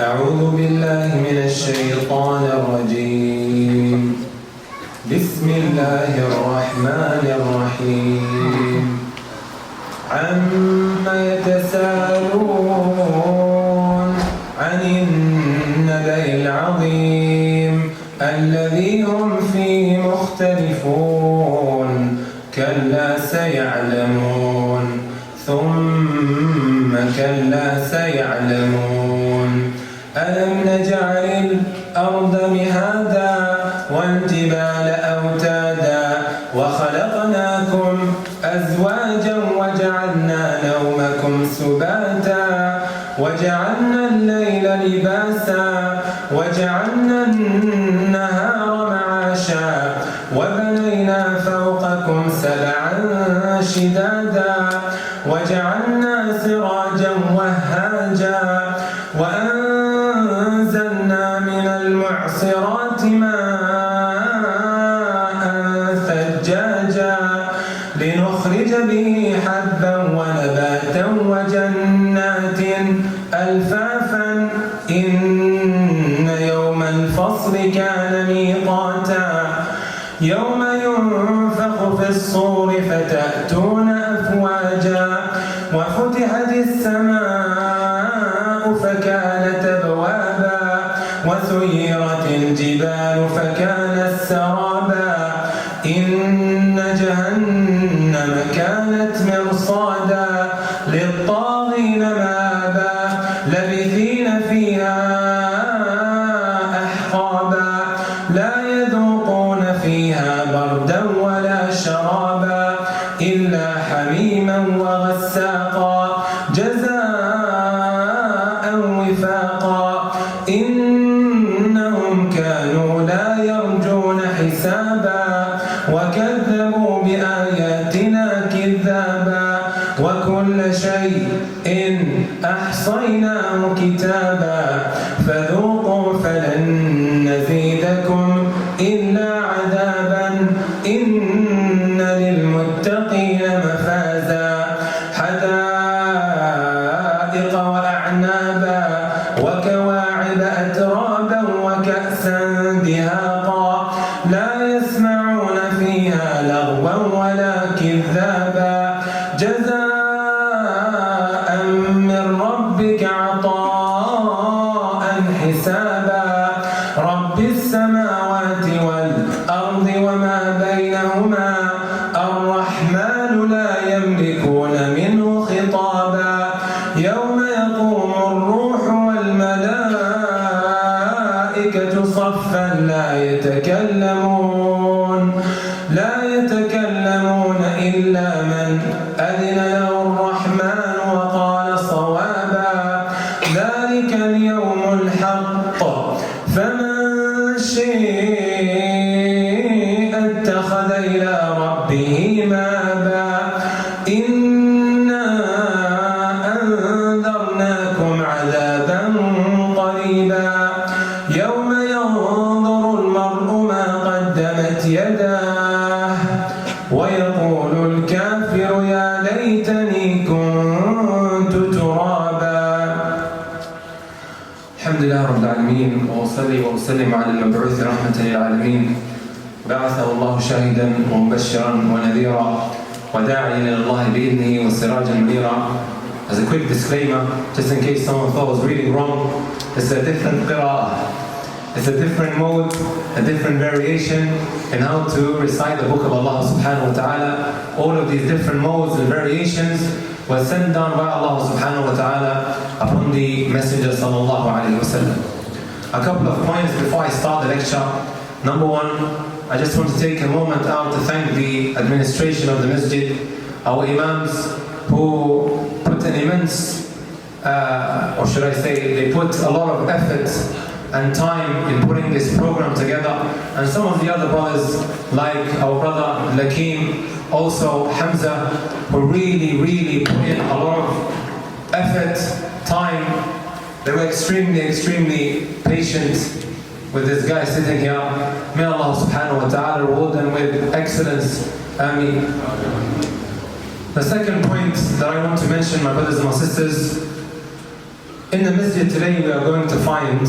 أعوذ بالله من الشيطان الرجيم. بسم الله الرحمن الرحيم. عما يتساءلون عن النبأ العظيم الذي هم فيه مختلفون كلا سيعلمون ثم كلا سيعلمون ألم نجعل الأرض مهادا والجبال أوتادا وخلقناكم أزواجا وجعلنا نومكم سباتا وجعلنا الليل لباسا وجعلنا النهار معاشا وبنينا فوقكم سبعا شدادا وجعلنا سراجا وهاجا وأنزلنا من المعصرات ماء ثجاجا لنخرج به حبا ونباتا وجنات ألفافا إن يوم الفصل كان ميقاتا يوم ينفخ في الصور فتأتون أفواجا وفتحت السماء فكانت أبوابا وسيرت الجبال فكانت سرابا إن جهنم كانت مرصادا للطاغين مآبا لبثين فيها أحقابا لا يذوقون فيها بردا ولا شرابا إلا حميما وغساقا جزاء وفاقا إنهم كانوا لا يرجون حسابا وكذبوا بآياتنا كذابا وكل شيء أحصيناه كتابا فذوقوا فلن نزيدكم إلا عذابا إن للمتقين مفازا حدائق وأعنابا وكواعب أترابا وكأسا دهاقا لا يسمعون فيها لغوا ولا كذابا جزاء من ربك عطاء حسابا رب السماوات والأرض وما بينهما الرحمن لا يملكون منه خطابا يوم يقوم الروح والملائكة صفا لا يتكلمون إلا من أذن له الرحمن وقال صوابا ذلك اليوم الحق فمن شاء اتخذ إلى ربه مآبا إنا أنذرناكم عذابا قريبا يوم ينظر المرء ما قدمت يداه ويقول الكافر يا ليتني كنت ترابا. الحمد لله رب العالمين وأصلي وأسلم على المبعوث رحمة للعالمين بعثه الله شاهدا ومبشرا ونذيرا وداعيا إلى الله بإذنه وسراجا منيرا. As a quick disclaimer, just in case someone thought I was reading wrong, it's a different qira'ah. It's a different mode, a different variation in how to recite the book of Allah subhanahu wa ta'ala. All of these different modes and variations were sent down by Allah subhanahu wa ta'ala upon the Messenger sallallahu alayhi wa sallam. A couple of points before I start the lecture. Number one, I just want to take a moment out to thank the administration of the masjid, our imams who put an immense, or should I say, they put a lot of effort and time in putting this program together, and some of the other brothers like our brother Lakim, also Hamza, who really put in a lot of effort, time. They were extremely patient with this guy sitting here. May Allah subhanahu wa ta'ala reward them with excellence. Ameen. The second point that I want to mention, my brothers and my sisters, in the masjid today we are going to find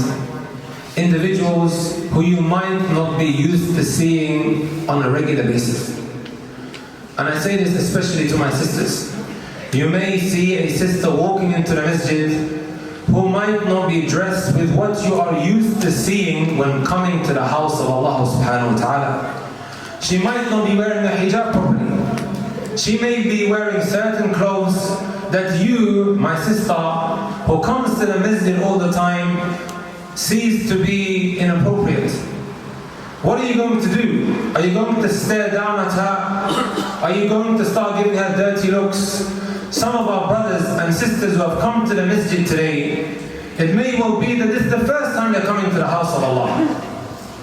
individuals who you might not be used to seeing on a regular basis. And I say this especially to my sisters. You may see a sister walking into the masjid who might not be dressed with what you are used to seeing when coming to the house of Allah subhanahu wa ta'ala. She might not be wearing a hijab properly. She may be wearing certain clothes that you, my sister, who comes to the masjid all the time, sees to be inappropriate. What are you going to do? Are you going to stare down at her? Are you going to start giving her dirty looks? Some of our brothers and sisters who have come to the masjid today, it may well be that this is the first time they're coming to the house of Allah.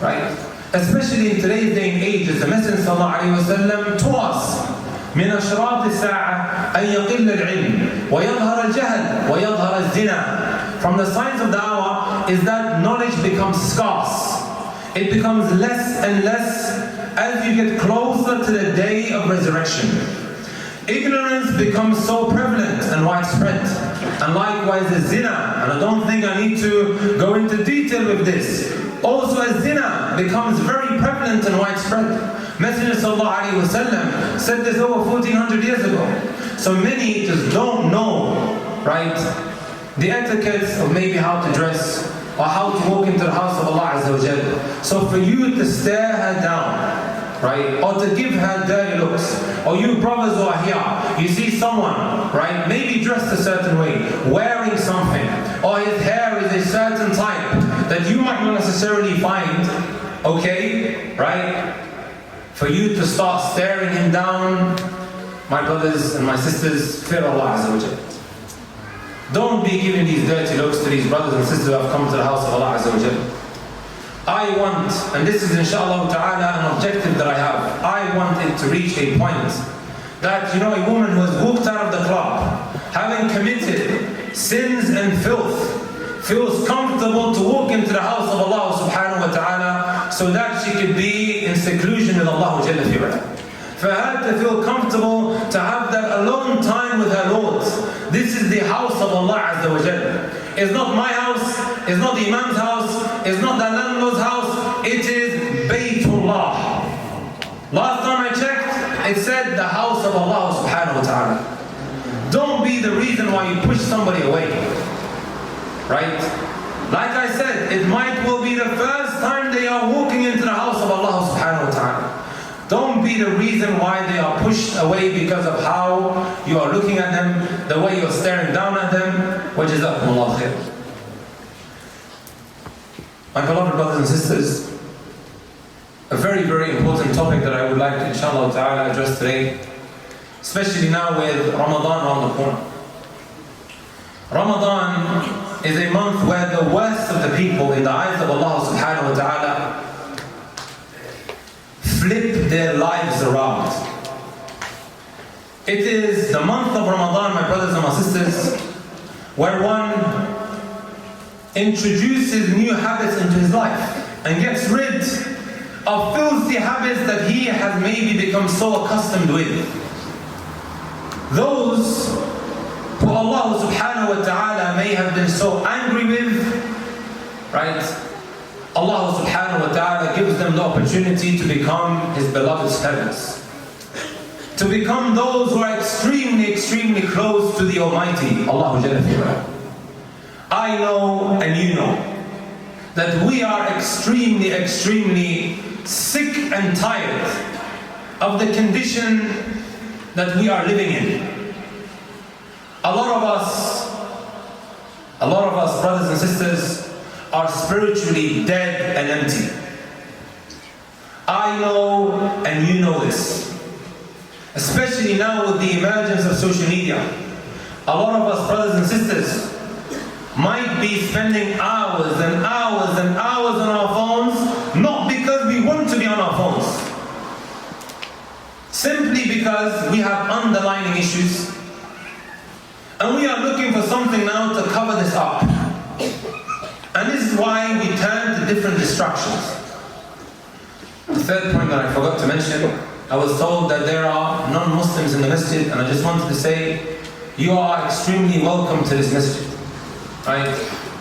Right? Especially in today's day and age, as the Messenger ﷺ taught us, من أشراط الساعة أن يقل العلم ويظهر الجهل ويظهر الزنا. From the signs of the hour is that knowledge becomes scarce. It becomes less and less as you get closer to the day of resurrection. Ignorance becomes so prevalent and widespread. And likewise the zina, and I don't think I need to go into detail with this. Also as zina becomes very prevalent and widespread. Messenger ﷺ said this over 1400 years ago. So many just don't know, right, the etiquettes of maybe how to dress or how to walk into the house of Allah Azza wa Jalla. So for you to stare her down, right, or to give her dirty looks, or you brothers who are here, you see someone, right, maybe dressed a certain way, wearing something, or his hair is a certain type that you might not necessarily find, okay, right? For you to start staring him down, my brothers and my sisters, fear Allah Azza wa Jalla. Don't be giving these dirty looks to these brothers and sisters who have come to the house of Allah Azza wa Jalla. I want, and this is inshallah ta'ala an objective that I have, I want it to reach a point that, you know, a woman who has walked out of the club, having committed sins and filth, feels comfortable to walk into the house of Allah subhanahu wa ta'ala so that she could be in seclusion with Allah Jalla fi'ala. For her to feel comfortable to have that alone time with her Lord. This is the house of Allah Azza wa Jalla. It's not my house, it's not the Imam's house, it's not the landlord's house, it is Baytullah. Last time I checked, it said the house of Allah subhanahu wa ta'ala. Don't be the reason why you push somebody away. Right? Like I said, it might well be the first time they are walking into the house of Allah subhanahu wa ta'ala. Don't be the reason why they are pushed away because of how you are looking at them, the way you're staring down at them. وَجَزَاكُمُ اللَّهُ خَيْرًا. My beloved brothers and sisters, a very, very important topic that I would like to inshallah ta'ala address today, especially now with Ramadan around the corner. Ramadan is a month where the worst of the people in the eyes of Allah subhanahu wa ta'ala flip their lives around. It is the month of Ramadan, my brothers and my sisters, where one introduces new habits into his life and gets rid of filthy habits that he has maybe become so accustomed with. Those who Allah subhanahu wa ta'ala may have been so angry with, right? Allah subhanahu wa ta'ala gives them the opportunity to become His beloved servants. To become those who are extremely, extremely close to the Almighty, Allah Jalla fi'ala. I know and you know that we are extremely, extremely sick and tired of the condition that we are living in. A lot of us, brothers and sisters, are spiritually dead and empty. I know and you know this. Especially now with the emergence of social media. A lot of us, brothers and sisters, might be spending hours and hours and hours on our phones, not because we want to be on our phones. Simply because we have underlying issues. And we are looking for something now to cover this up. And this is why we turn to different distractions. The third point that I forgot to mention I was told that there are non-Muslims in the masjid, and I just wanted to say, you are extremely welcome to this masjid. Right?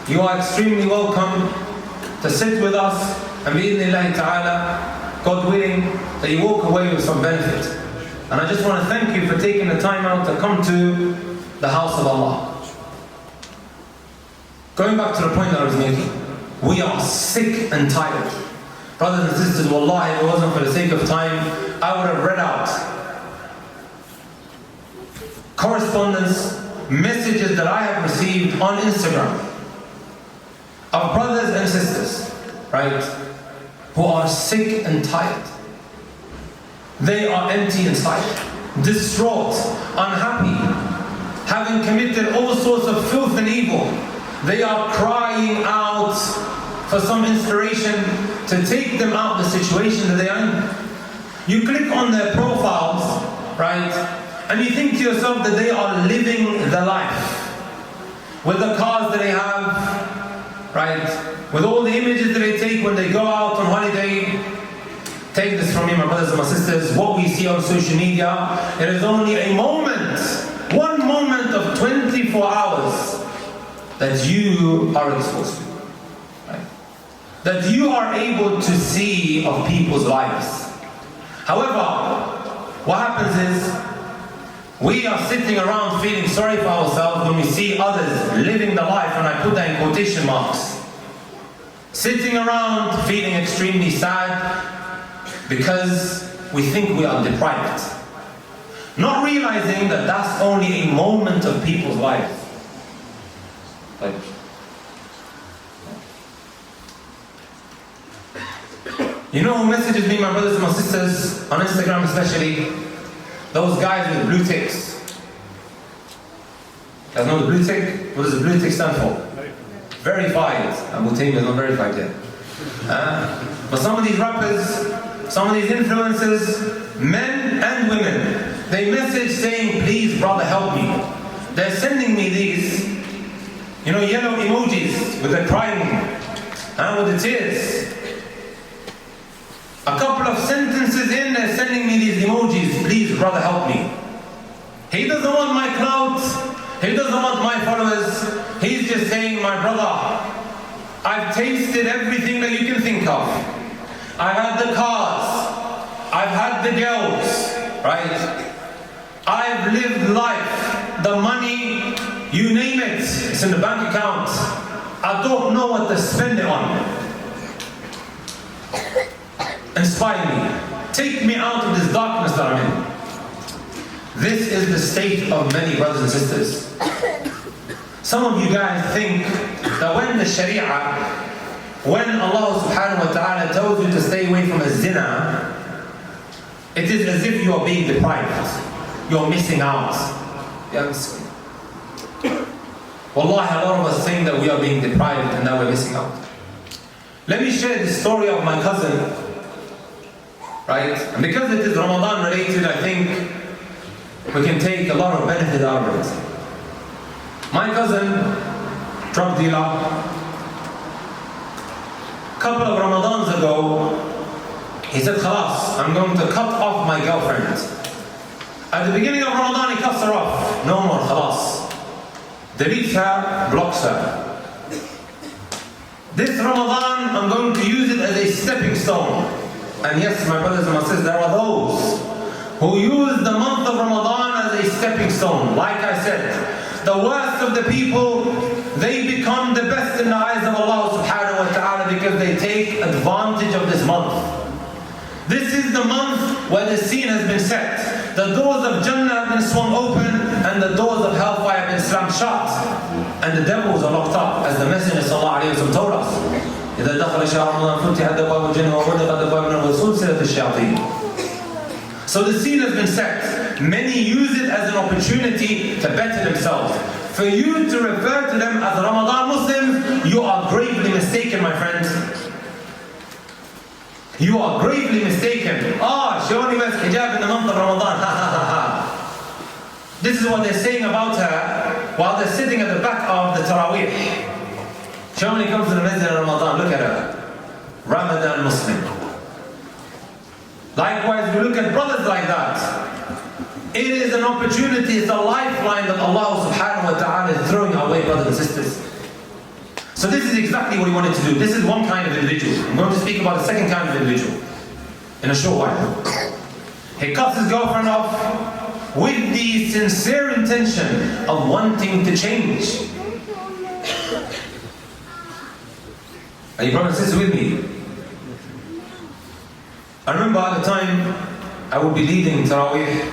You are extremely welcome to sit with us, and bi'idhnillahi ta'ala, God willing, that you walk away with some benefit. And I just want to thank you for taking the time out to come to the house of Allah. Going back to the point that I was making, we are sick and tired. Brothers and sisters, wallahi, if it wasn't for the sake of time, I would have read out correspondence, messages that I have received on Instagram of brothers and sisters, right, who are sick and tired. They are empty inside, distraught, unhappy, having committed all sorts of filth and evil. They are crying out for some inspiration to take them out of the situation that they are in. You click on their profiles, right, and you think to yourself that they are living the life with the cars that they have, right, with all the images that they take when they go out on holiday. Take this from me, my brothers and my sisters, what we see on social media, it is only a moment, one moment of 24 hours that you are exposed to, right? That you are able to see of people's lives. However, what happens is, we are sitting around feeling sorry for ourselves when we see others living the life, and I put that in quotation marks. Sitting around feeling extremely sad because we think we are deprived. Not realizing that that's only a moment of people's lives. Like, you know who messages me, my brothers and my sisters, on Instagram especially? Those guys with blue ticks. You guys know the blue tick? What does the blue tick stand for? Verified. Abu Taymiyyah is not verified yet. But some of these rappers, some of these influencers, men and women, they message saying, please brother help me. They're sending me these, you know, yellow emojis with the crying and with the tears. A couple of sentences in, they're sending me these emojis, please brother help me. He doesn't want my clout, he doesn't want my followers, he's just saying, my brother, I've tasted everything that you can think of. I've had the cars, I've had the girls, right? I've lived life, the money, you name it, it's in the bank account. I don't know what to spend it on. Inspire me. Take me out of this darkness that I'm in. This is the state of many brothers and sisters. Some of you guys think that when the Sharia, when Allah subhanahu wa ta'ala tells you to stay away from a zina, it is as if you are being deprived. You're missing out. Yes. Wallahi, a lot of us think that we are being deprived and that we're missing out. Let me share the story of my cousin. Right? And because it is Ramadan related, I think we can take a lot of benefit out of it. My cousin, drug dealer, a couple of Ramadans ago, he said, Khalas, I'm going to cut off my girlfriend. At the beginning of Ramadan, he cuts her off. No more, Khalas. Deletes her, blocks her. This Ramadan, I'm going to use it as a stepping stone. And yes, my brothers and my sisters, there are those who use the month of Ramadan as a stepping stone. Like I said, the worst of the people, they become the best in the eyes of Allah subhanahu wa ta'ala because they take advantage of this month. This is the month where the scene has been set. The doors of Jannah have been swung open and the doors of hellfire have been slammed shut. And the devils are locked up, as the Messenger sallallahu alayhi wa sallam told us. إذا دخل شهر رمضان فتحت أبواب الجنة وغلقت أبواب النار وسلسلت الشياطين. So the scene has been set. Many use it as an opportunity to better themselves. For you to refer to them as Ramadan Muslims, you are gravely mistaken, my friends. You are gravely mistaken. She only wears hijab in the month of Ramadan. This is what they're saying about her while they're sitting at the back of the Taraweeh. She only comes to the masjid in Ramadan. Look at her. Ramadan Muslim. Likewise, we look at brothers like that. It is an opportunity, it's a lifeline that Allah subhanahu wa ta'ala is throwing our way, brothers and sisters. So this is exactly what he wanted to do. This is one kind of individual. I'm going to speak about the second kind of individual in a short while. He cuts his girlfriend off with the sincere intention of wanting to change. Are you brothers and sisters with me? I remember at the time I would be leading Taraweeh,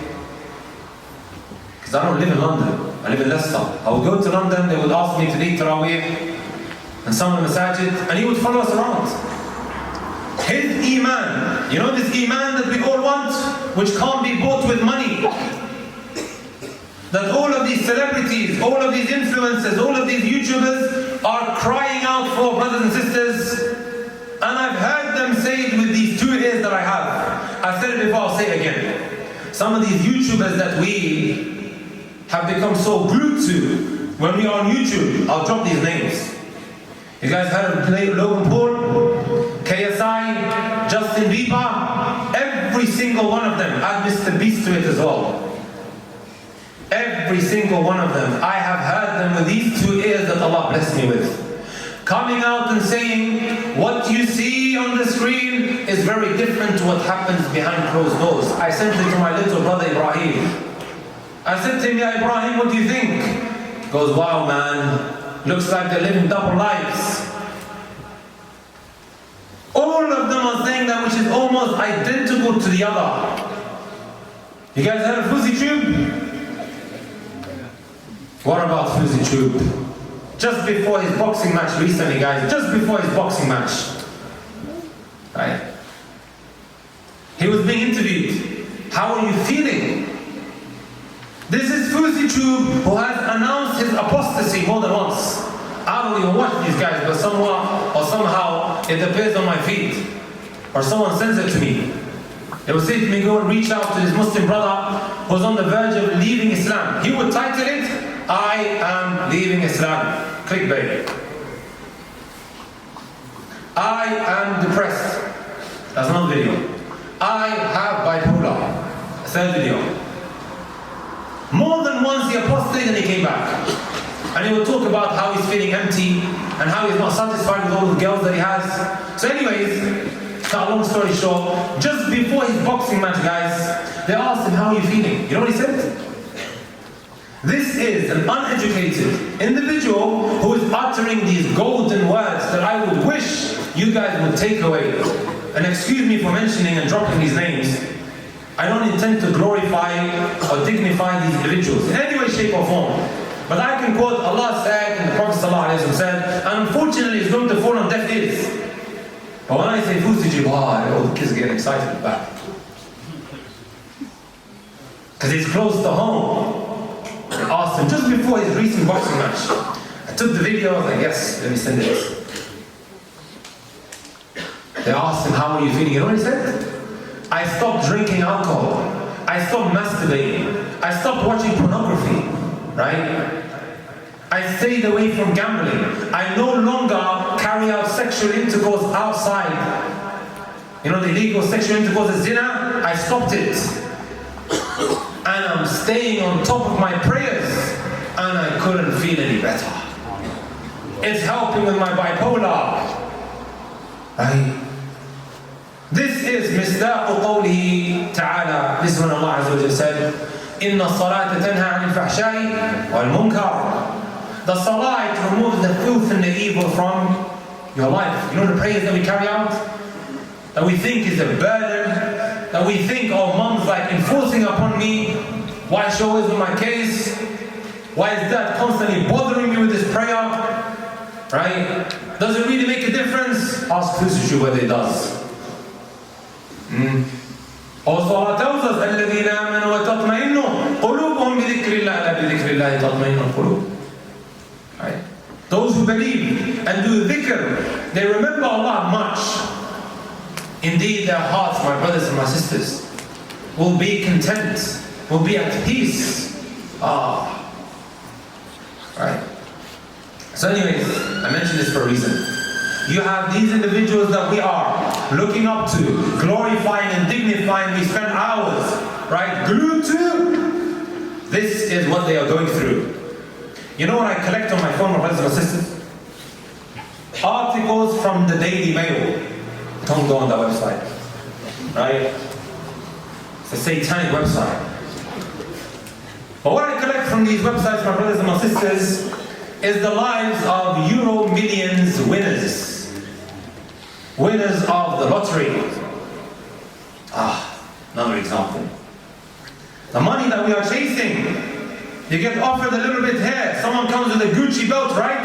because I don't live in London, I live in Leicester. I would go to London, they would ask me to lead Taraweeh and some of the masajid, and he would follow us around. His iman, you know this iman that we all want, which can't be bought with money. That all of these celebrities, all of these influencers, all of these YouTubers are crying out for, brothers and sisters. And I've heard them say it with these 2 ears that I have. I've said it before, I'll say it again. Some of these YouTubers that we have become so glued to, when we are on YouTube, I'll drop these names. You guys heard of Logan Paul, KSI, Justin Bieber? Every single one of them. Add Mr. Beast to it as well. Every single one of them. I have heard them with these 2 ears that Allah blessed me with. Coming out and saying, what you see on the screen is very different to what happens behind closed doors. I sent it to my little brother Ibrahim. I said to him, Ya Ibrahim, what do you think? He goes, wow man, looks like they're living double lives. All of them are saying that which is almost identical to the other. You guys heard of Fuzzy Tube? What about Fuzzy Tube? Just before his boxing match recently, guys, just before his boxing match, right? He was being interviewed. How are you feeling? This is Fuzzy Tube, who has announced his apostasy more than once. I don't even watch these guys, but somehow it appears on my feed, or someone sends it to me. They will say to me, go and reach out to his Muslim brother who's on the verge of leaving Islam. He would title it, I am leaving Islam. Clickbait. I am depressed. That's another video. I have bipolar. Third video. More than once he apostated and he came back. And he will talk about how he's feeling empty and how he's not satisfied with all the girls that he has. So anyways, to cut a long story short, just before his boxing match, guys, they asked him, how are you feeling? You know what he said? This is an uneducated individual who is uttering these golden words that I would wish you guys would take away. And excuse me for mentioning and dropping these names. I don't intend to glorify or dignify these individuals in any way, shape or form. But I can quote Allah said and the Prophet ﷺ said, and unfortunately it's going to fall on deaf ears. But when I say Fuzzy, all the kids are getting excited back. Because it's close to home. I asked him just before his recent boxing match. I took the video, I was like, yes, let me send it. They asked him, how are you feeling? You know what he said? I stopped drinking alcohol. I stopped masturbating. I stopped watching pornography. Right? I stayed away from gambling. I no longer carry out sexual intercourse outside. You know, the illegal sexual intercourse is zina. I stopped it. And I'm staying on top of my prayers. And I couldn't feel any better. It's helping with my bipolar. Right? This is مصداق قوله تعالى. This is when Allah Azza wa Jalla said, إِنَّ الصَّلَاةَ تَنْهَى عَنِ الْفَحْشَاءِ وَالْمُنْكَرِ. The salah, it removes the filth and the evil from your life. You know the prayers that we carry out? That we think is a burden. That we think, oh, mom's like enforcing upon me. Why is she always on my case? Why is that constantly bothering me with this prayer? Right? Does it really make a difference? Ask Fuzzy whether it does. Also Allah tells us, الَّذِينَ آمَنُوا وَتَطْمَئِنُّ قُلُوبُهُمْ بِذِكْرِ اللَّهِ لَا بِذِكْرِ اللَّهِ تَطْمَئِنُّ الْقُلُوبُ. Right? Those who believe and do dhikr, they remember Allah much. Indeed, their hearts, my brothers and my sisters, will be content, will be at peace. Right? So anyways, I mentioned this for a reason. You have these individuals that we are looking up to, glorifying and dignifying, we spend hours, right, glued to. This is what they are going through. You know what I collect on my phone, my brothers and sisters? Articles from the Daily Mail. Don't go on that website, right? It's a satanic website. But what I collect from these websites, my brothers and my sisters, is the lives of Euro Millions winners. Winners of the lottery. Another example. The money that we are chasing. You get offered a little bit here. Someone comes with a Gucci belt, right?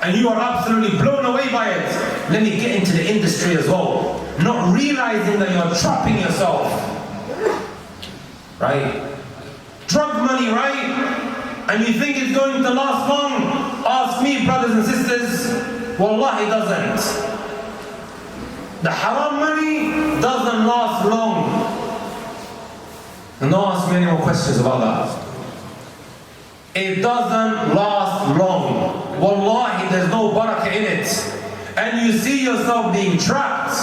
And you are absolutely blown away by it. Let me get into the industry as well. Not realizing that you're trapping yourself. Right? Drug money, right? And you think it's going to last long? Ask me, brothers and sisters. Wallah, it doesn't. The haram money doesn't last long. And don't ask me any more questions about that. It doesn't last long. Wallahi, there's no barakah in it. And you see yourself being trapped.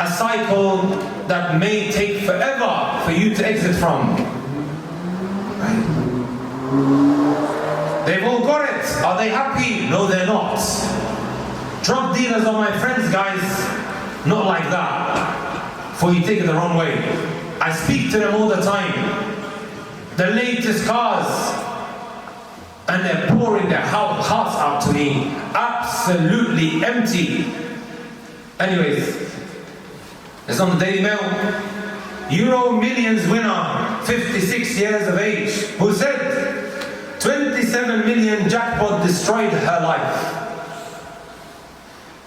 A cycle that may take forever for you to exit from. Right? They've all got it. Are they happy? No, they're not. Drug dealers are my friends, guys. Not like that. For you take it the wrong way. I speak to them all the time. The latest cars. And they're pouring their hearts out to me, absolutely empty. Anyways, it's on the Daily Mail. Euro Millions winner, 56 years of age, who said 27 million jackpot destroyed her life.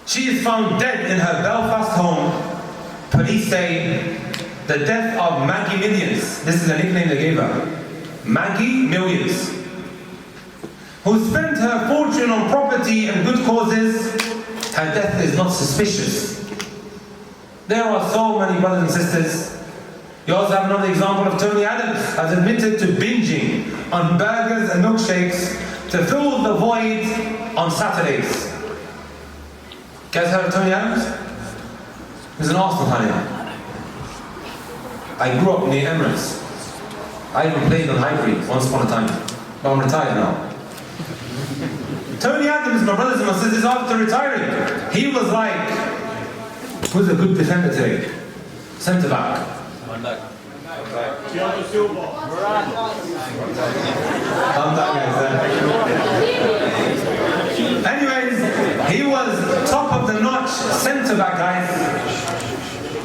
She is found dead in her Belfast home. Police say the death of Maggie Millions. This is a nickname they gave her. Maggie Millions. Who spent her fortune on property and good causes, her death is not suspicious. There are so many brothers and sisters. You also have another example of Tony Adams, has admitted to binging on burgers and milkshakes to fill the void on Saturdays. Guys heard of Tony Adams? He's an Arsenal fan. I grew up near Emirates. I even played on Highbury once upon a time, but I'm retired now. Tony Adams, my brothers and my sisters, after retiring, he was like, who's a good defender today? Centre back. Come back, guys. Anyways, he was top of the notch centre back, guys.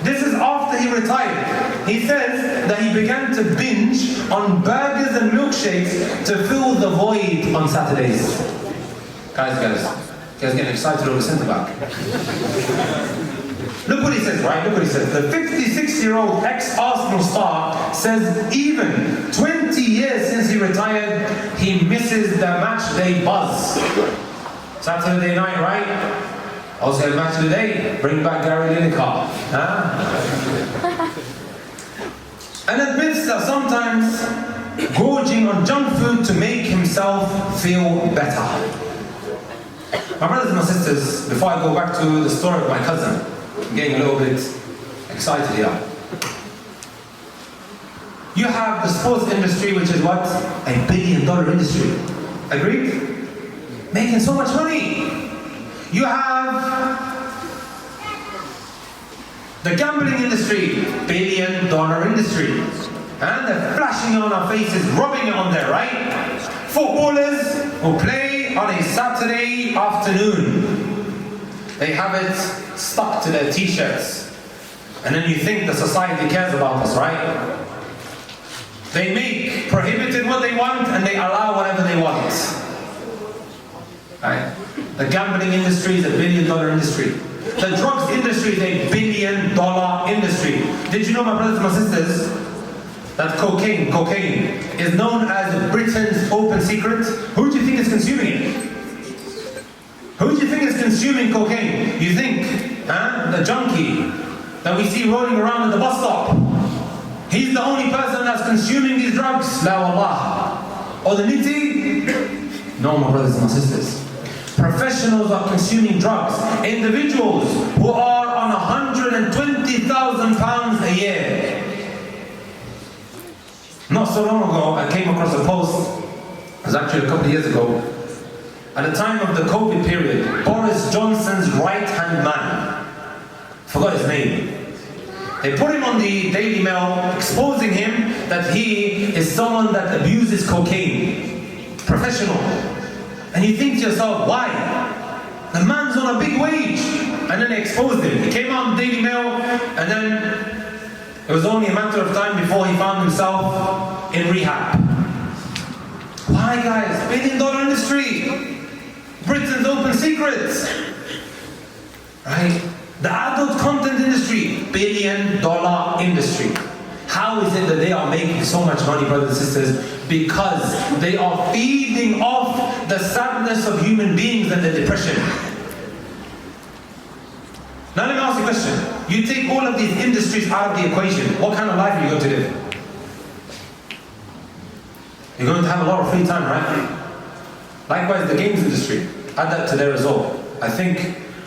This is after he retired. He says that he began to binge on burgers and milkshakes to fill the void on Saturdays. Guys getting excited over centre back. Look what he says, right? Look what he says. The 56-year-old ex-Arsenal star says even 20 years since he retired, he misses the match day buzz. Saturday night, right? Also a match of the day. Bring back Gary Lineker. And admits that sometimes gorging on junk food to make himself feel better. My brothers and my sisters, before I go back to the story of my cousin, I'm getting a little bit excited here. You have the sports industry, which is what? $1 billion industry. Agreed? Making so much money. You have the gambling industry, $1 billion industry. And they're flashing it on our faces, rubbing it on there, right? Footballers who play on a Saturday afternoon. They have it stuck to their t-shirts. And then you think the society cares about us, right? They make prohibited what they want and they allow whatever they want. Right? The gambling industry is $1 billion industry. The drugs industry is $1 billion industry. Did you know, my brothers and my sisters, that cocaine is known as Britain's open secret? Who do you think is consuming it? Who do you think is consuming cocaine? You think, the junkie that we see rolling around at the bus stop, he's the only person that's consuming these drugs? La wallah. Or the nitty? No, my brothers and my sisters. Professionals are consuming drugs. Individuals who are on £120,000 a year. Not so long ago, I came across a post, it was actually a couple of years ago, at the time of the COVID period, Boris Johnson's right-hand man, forgot his name, they put him on the Daily Mail, exposing him that he is someone that abuses cocaine, professional. And you think to yourself, why? The man's on a big wage. And then they exposed him. He came out on the Daily Mail, and then it was only a matter of time before he found himself in rehab. Why, guys? $1 billion industry. Britain's open secrets. Right? The adult content industry, $1 billion industry. How is it that they are making so much money, brothers and sisters? Because they are feeding off the sadness of human beings and the depression. Now let me ask you a question. You take all of these industries out of the equation, what kind of life are you going to live? You're going to have a lot of free time, right? Likewise, the games industry, add that to there as well. I think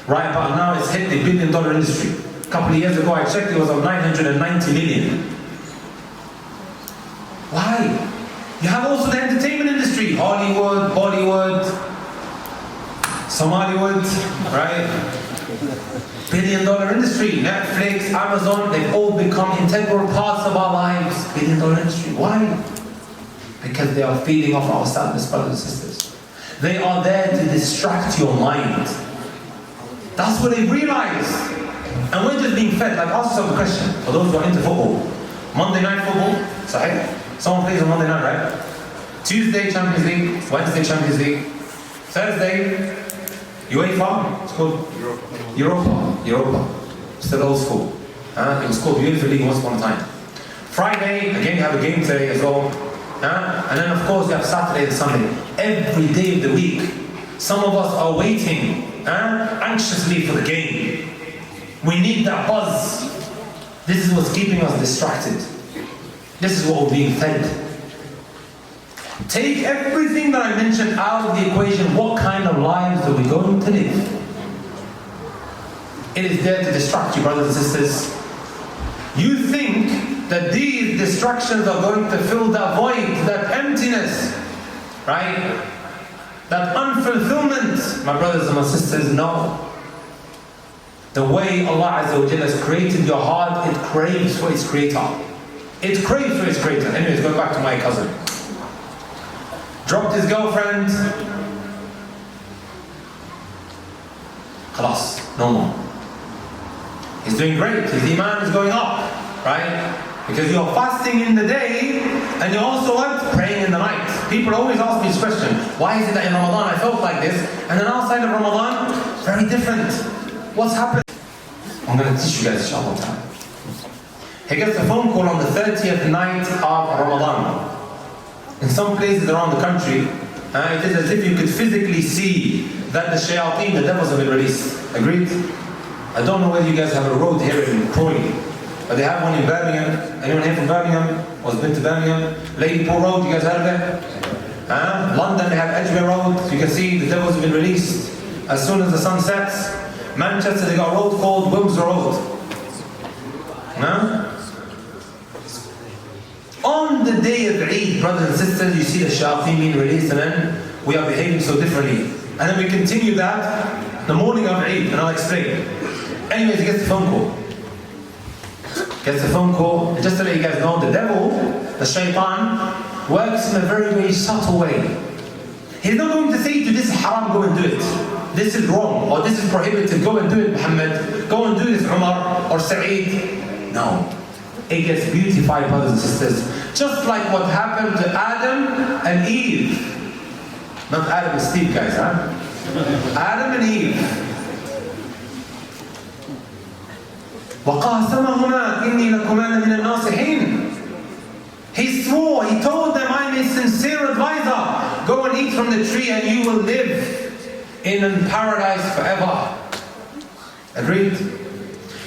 right about now it's hit the $1 billion industry. A couple of years ago I checked, it was on 990 million. Why? You have also the entertainment industry, Hollywood, Bollywood, Somaliwood, right? $1 billion industry, Netflix, Amazon, they've all become integral parts of our lives. $1 billion industry. Why? Because they are feeding off our sadness, brothers and sisters. They are there to distract your mind. That's what they realize. And we're just being fed. Like, ask yourself a question, for those who are into football. Monday night football, sahih? Someone plays on Monday night, right? Tuesday, Champions League. Wednesday, Champions League. Thursday, UEFA, it's called Europa. Still old school. It was called UEFA League once upon a time. Friday, again you have a game today as well. And then of course you have Saturday and Sunday. Every day of the week, some of us are waiting anxiously for the game. We need that buzz. This is what's keeping us distracted. This is what we're being fed. Take everything that I mentioned out of the equation. What kind of lives are we going to live? It is there to distract you, brothers and sisters. You think that these distractions are going to fill that void, that emptiness, right? That unfulfillment, my brothers and my sisters, no. The way Allah Azza wa Jalla has created your heart, it craves for its creator. It craves for its creator. Anyways, going back to my cousin. Dropped his girlfriend. Khalas, no more. He's doing great. His iman is going up, right? Because you're fasting in the day and you're also what? Praying in the night. People always ask me this question. Why is it that in Ramadan I felt like this and then outside of Ramadan, very different? What's happened? I'm going to teach you guys inshallah. He gets a phone call on the 30th night of Ramadan. In some places around the country, it is as if you could physically see that the shayateen, the devils have been released. Agreed? I don't know whether you guys have a road here in Crawley, but they have one in Birmingham. Anyone here from Birmingham? Or has been to Birmingham? Ladypool Road, you guys heard of it? London, they have Edgware Road. You can see the devils have been released as soon as the sun sets. Manchester, they got a road called Windsor Road. On the day of Eid, brothers and sisters, you see the shayateen being released, and then we are behaving so differently. And then we continue that the morning of Eid, and I'll explain. Anyways, he gets a phone call. And just to let you guys know, the devil, the shaitan, works in a very, very subtle way. He's not going to say to this haram, go and do it. This is wrong, or this is prohibited, go and do it, Muhammad. Go and do this, Umar, or Sa'id. No. It gets beautified, brothers and sisters. Just like what happened to Adam and Eve. Not Adam and Steve, guys, huh? Adam and Eve. وَقَاسَمَهُمَا إِنِّي لَكُمَا لَمِنَ النَّاصِحِينَ. He swore, he told them, I'm a sincere advisor. Go and eat from the tree and you will live in paradise forever. Agreed?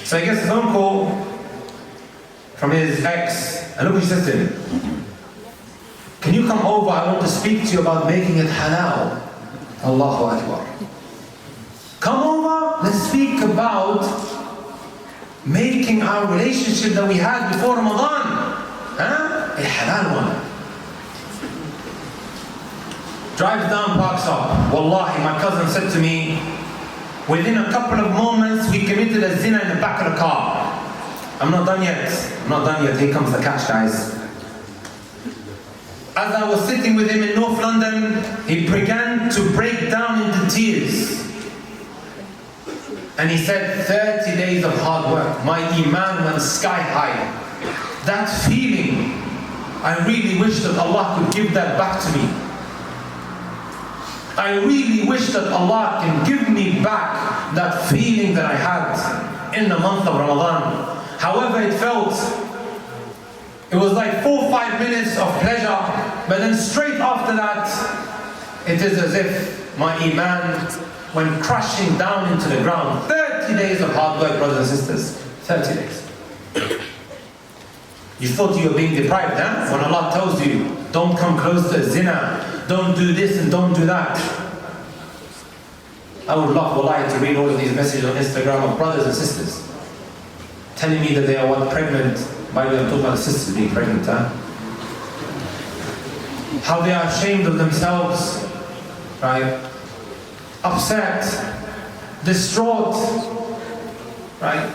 So he gets a phone call from his ex, and look what she says to him. Can you come over? I want to speak to you about making it halal. Allahu Akbar. Come over, let's speak about making our relationship that we had before Ramadan, a halal one. Drives down, parks up. Wallahi, my cousin said to me, within a couple of moments, we committed a zina in the back of the car. I'm not done yet. I'm not done yet. Here comes the catch, guys. As I was sitting with him in North London, he began to break down into tears. And he said, 30 days of hard work. My iman went sky high. That feeling, I really wish that Allah could give that back to me. I really wish that Allah can give me back that feeling that I had in the month of Ramadan. However it felt, it was like 4 or 5 minutes of pleasure, but then straight after that, it is as if my iman went crashing down into the ground. 30 days of hard work, brothers and sisters. 30 days. You thought you were being deprived, huh? When Allah tells you, don't come close to zina, don't do this and don't do that. I would love, wallahi, to read all of these messages on Instagram of brothers and sisters telling me that they are pregnant. By the way, I'm talking about the sisters being pregnant, huh? How they are ashamed of themselves, right? Upset, distraught, right?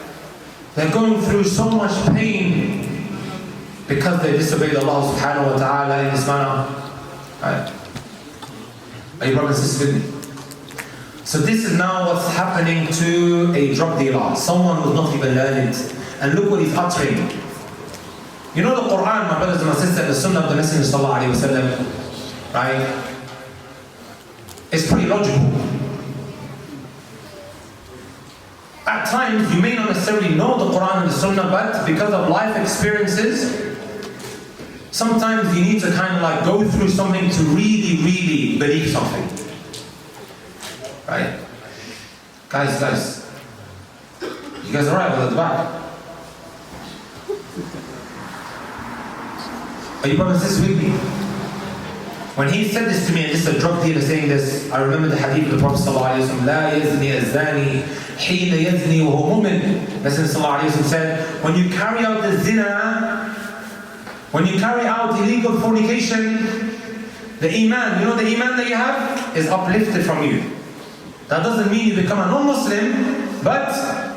They're going through so much pain because they disobeyed Allah subhanahu wa ta'ala in this manner, right? Are you brothers and sisters with me? So this is now what's happening to a drug dealer, someone who's not even learned it. And look what he's uttering. You know the Quran, my brothers and my sisters, the Sunnah of the Messenger sallallahu alaihi wasallam, right? It's pretty logical. At times, you may not necessarily know the Quran and the Sunnah, but because of life experiences, sometimes you need to kind of like go through something to really, really believe something. Right? Guys. You guys alright with the back? Are you brothers and sisters with me? When he said this to me, and this is a drug dealer saying this, I remember the hadith of the Prophet ﷺ, لا يزني الزاني حين يزني وهو مؤمن. Messenger ﷺ said, when you carry out the zina, when you carry out illegal fornication, the iman, you know the iman that you have, is uplifted from you. That doesn't mean you become a non-Muslim, but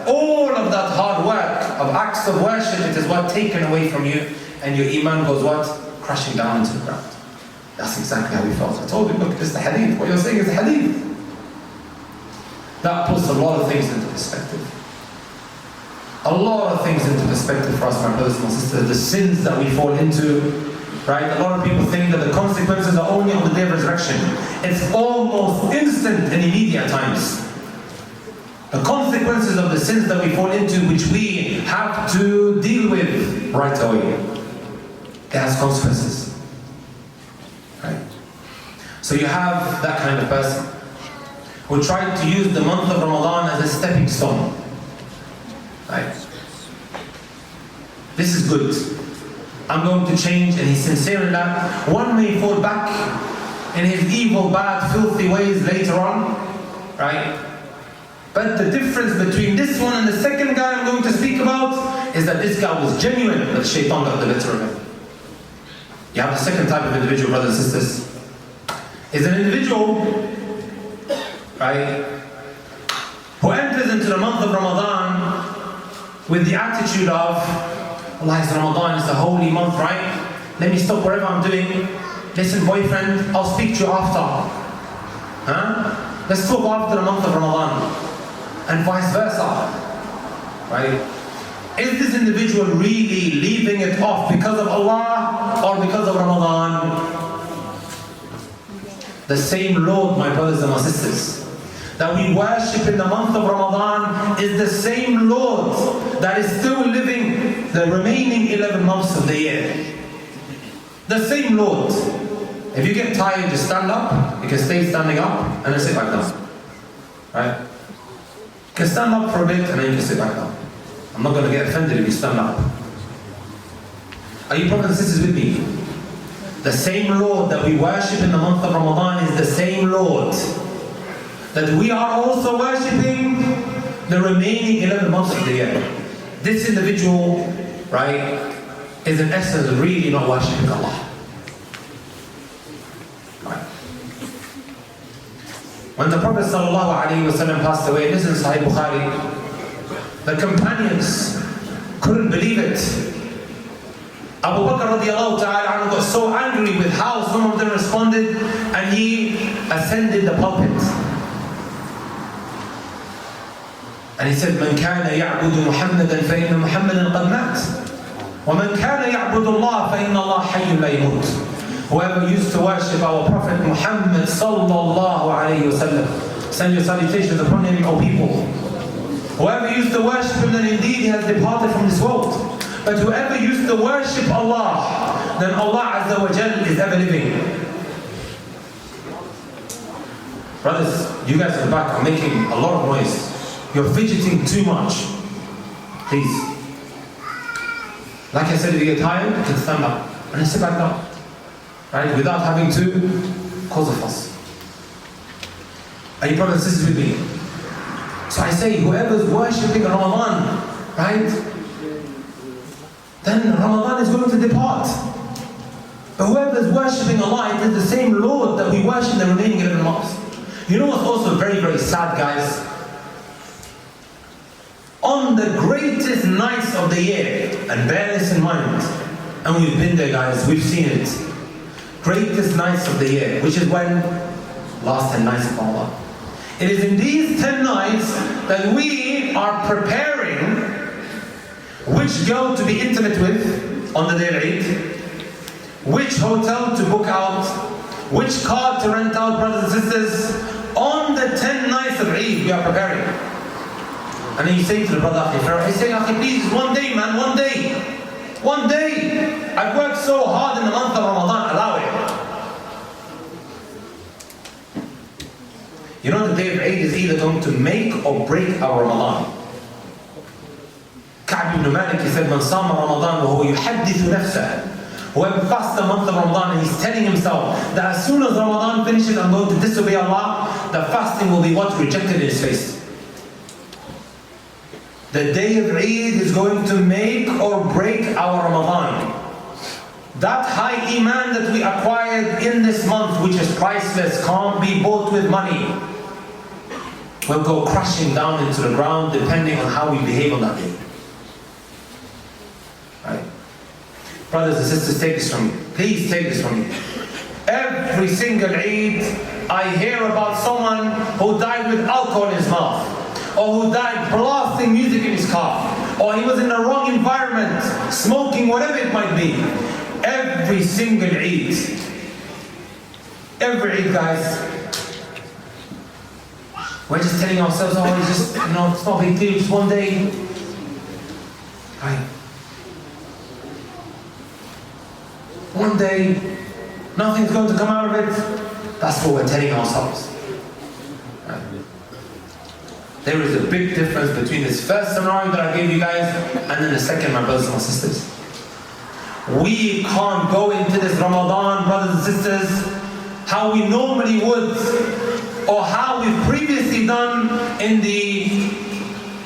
all of that hard work of acts of worship, it is what taken away from you, and your iman goes what? Crashing down into the ground. That's exactly how we felt. I told you, look, this is the hadith. What you're saying is the hadith. That puts a lot of things into perspective. A lot of things into perspective for us, my brothers and my sisters. The sins that we fall into, right? A lot of people think that the consequences are only on the day of resurrection. It's almost instant and immediate at times. The consequences of the sins that we fall into, which we have to deal with right away. It has consequences. Right? So you have that kind of person who tried to use the month of Ramadan as a stepping stone. Right? This is good. I'm going to change, and he's sincere in that. One may fall back in his evil, bad, filthy ways later on. Right? But the difference between this one and the second guy I'm going to speak about is that this guy was genuine, that shaitan got the better of him. You have the second type of individual, brothers and sisters. Is an individual, right, who enters into the month of Ramadan with the attitude of, Allah, it's Ramadan, it's a holy month, right? Let me stop whatever I'm doing. Listen, boyfriend, I'll speak to you after. Huh? Let's talk after the month of Ramadan. And vice versa. Right? Is this individual really leaving it off because of Allah or because of Ramadan? The same Lord, my brothers and my sisters, that we worship in the month of Ramadan is the same Lord that is still living the remaining 11 months of the year. The same Lord. If you get tired, just stand up. You can stay standing up and then sit back down. Right? You can stand up for a bit and then you can sit back down. I'm not going to get offended if you stand up. Are you brothers and sisters with me? The same Lord that we worship in the month of Ramadan is the same Lord that we are also worshipping the remaining 11 months of the year. this individual, right, is in essence really not worshipping Allah. Right. When the Prophet ﷺ passed away, this is Sahih Bukhari, the companions couldn't believe it. Abu Bakr radiallahu ta'ala anhu got so angry with how some of them responded, and he ascended the pulpit. And he said, "Man kana ya'budu Muhammadan fa inna Muhammadan qad mat. Wa man kana ya'budu Allah fa inna Allah hayyun la yamut." Whoever used to worship our Prophet Muhammad sallallahu alayhi wa sallam, send your salutations upon him, O people. Whoever used to worship him, then indeed he has departed from this world. But whoever used to worship Allah, then Allah Azza wa Jal is ever living. Brothers, you guys at the back are making a lot of noise. You're fidgeting too much. Please. Like I said, if you get tired, you can stand up and then sit back down. Right? Without having to cause a fuss. Are you brothers and sisters with me? So I say, whoever's worshipping Ramadan, right? Then Ramadan is going to depart. But whoever is worshipping Allah, it is the same Lord that we worship the remaining 11 months. You know what's also very, very sad, guys? On the greatest nights of the year, and bear this in mind, and we've been there, guys, we've seen it. Greatest nights of the year, which is when? Last 10 nights of Allah. It is in these 10 nights that we are preparing which girl to be intimate with on the day of Eid, which hotel to book out, which car to rent out, brothers and sisters. On the 10 nights of Eid, we are preparing. And then you say to the brother, I say, please, one day, man, one day. One day. I've worked so hard in the month of Ramadan, allow it. You know, the day of Eid is either going to make or break our Ramadan. Ka'b ibn Malik, he said, "Man sama Ramadan wa huwa yuhaddithu nafsah." Whoever fasts the month of Ramadan and he's telling himself that as soon as Ramadan finishes, I'm going to disobey Allah, the fasting will be what? Rejected in his face. The day of Eid is going to make or break our Ramadan. That high iman that we acquired in this month, which is priceless, can't be bought with money, will go crashing down into the ground depending on how we behave on that day. Right? Brothers and sisters, take this from me. Please take this from me. Every single Eid, I hear about someone who died with alcohol in his mouth, or who died blasting music in his car, or he was in the wrong environment, smoking, whatever it might be. Every single Eid. Every Eid, guys. We're just telling ourselves, oh, it's just, it's not a big deal, just one day. Right? One day, nothing's going to come out of it. That's what we're telling ourselves. Right? There is a big difference between this first scenario that I gave you guys and then the second, my brothers and my sisters. We can't go into this Ramadan, brothers and sisters, how we normally would, or how we've previously done in the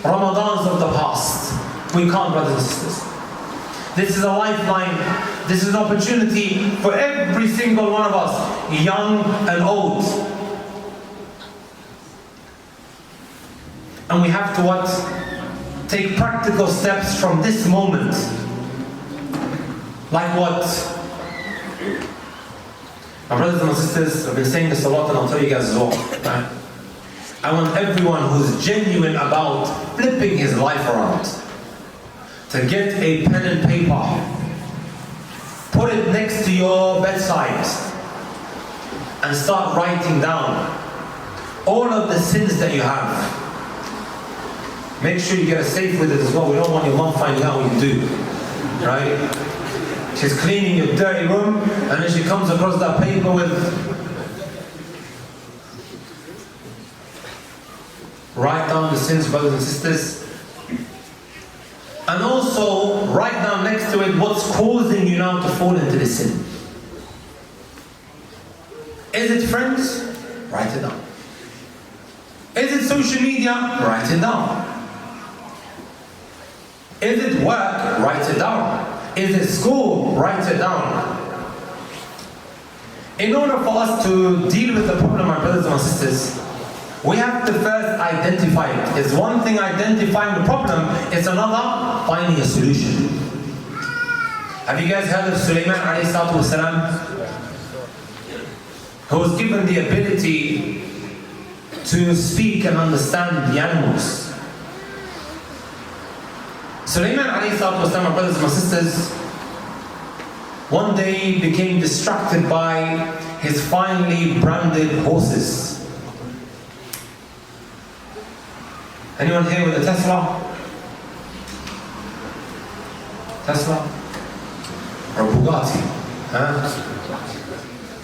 Ramadans of the past. We can't, brothers and sisters. This is a lifeline. This is an opportunity for every single one of us, young and old. And we have to what? Take practical steps from this moment. Like what? My brothers and my sisters, I've been saying this a lot and I'll tell you guys as well. Right? I want everyone who's genuine about flipping his life around to get a pen and paper, put it next to your bedside and start writing down all of the sins that you have. Make sure you get a safe with it as well. We don't want your mom finding out what you do. Right? She's cleaning your dirty room and then she comes across that paper with... Write down the sins, brothers and sisters. And also write down next to it what's causing you now to fall into this sin. Is it friends? Write it down. Is it social media? Write it down. Is it work? Write it down. Is it school? Write it down. In order for us to deal with the problem, my brothers and my sisters, we have to first identify it. It's one thing identifying the problem, it's another finding a solution. Have you guys heard of Sulaiman alayhi salatu wasalam? Who was given the ability to speak and understand the animals. Sulaiman alayhi salatu wasalam, my brothers and my sisters, one day became distracted by his finely branded horses. Anyone here with a Tesla? Tesla? Or a Bugatti? Huh?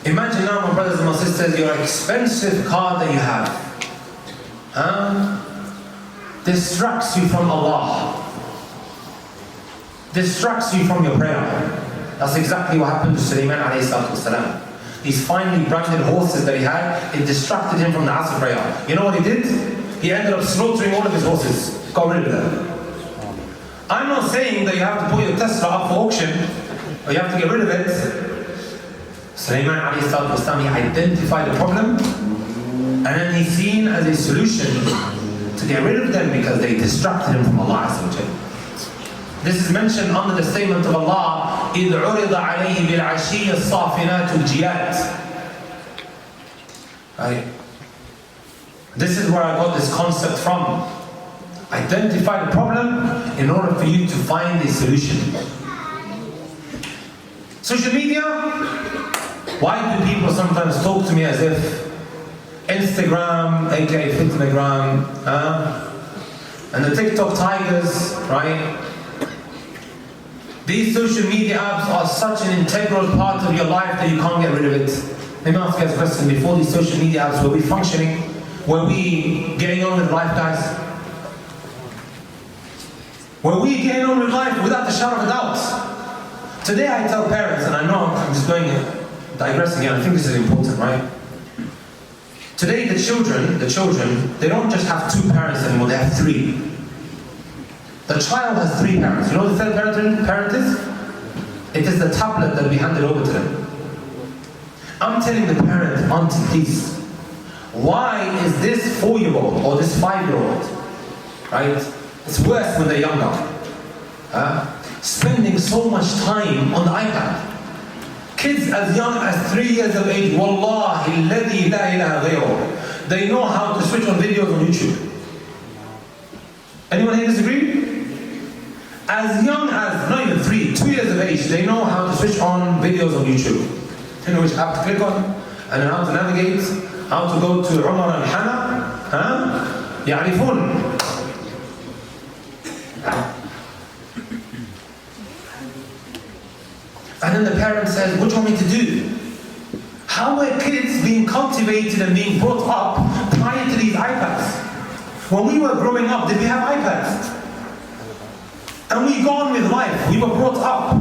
Imagine now, my brothers and my sisters, your expensive car that you have distracts you from Allah, distracts you from your prayer. That's exactly what happened to Sulaiman alayhi salatu wasalam. These finely branded horses that he had, it distracted him from the Asr prayer. You know what he did? He ended up slaughtering all of his horses. Got rid of them. I'm not saying that you have to put your Tesla up for auction, or you have to get rid of it. Sulaiman alayhi salatu wasalam, he identified the problem, and then he's seen as a solution to get rid of them because they distracted him from Allah Azza wa Jalla. This is mentioned under the statement of Allah, إِذْ عُرِضَ عَلَيْهِ بِالْعَشِيِّ الصَّافِنَاتُ الْجِيَاتِ. Right? This is where I got this concept from. Identify the problem in order for you to find a solution. Social media, why do people sometimes talk to me as if Instagram, aka Fitnagram, and the TikTok tigers, right? These social media apps are such an integral part of your life that you can't get rid of it. Let me ask you guys a question. Before these social media apps, were we functioning? Were we getting on with life, guys? Were we getting on with life without the shadow of a doubt? Today I tell parents, and I know I'm just digressing here, I think this is important, right? Today the children, they don't just have two parents anymore, they have three. The child has three parents. You know what the third parent is? It is the tablet that we handed over to them. I'm telling the parent, auntie, please, why is this 4-year-old or this 5-year-old, right? It's worse when they're younger, spending so much time on the iPad. Kids as young as 3 years of age, wallahi alladhi la ilaha ghayruh, they know how to switch on videos on YouTube. Anyone here disagree? As young as, not even 2 years of age, they know how to switch on videos on YouTube. They know which app to click on, and how to navigate, how to go to Umar and Hana. يعرفون. And then the parent says, what do you want me to do? How were kids being cultivated and being brought up prior to these iPads? When we were growing up, did we have iPads? And we go on with life. We were brought up.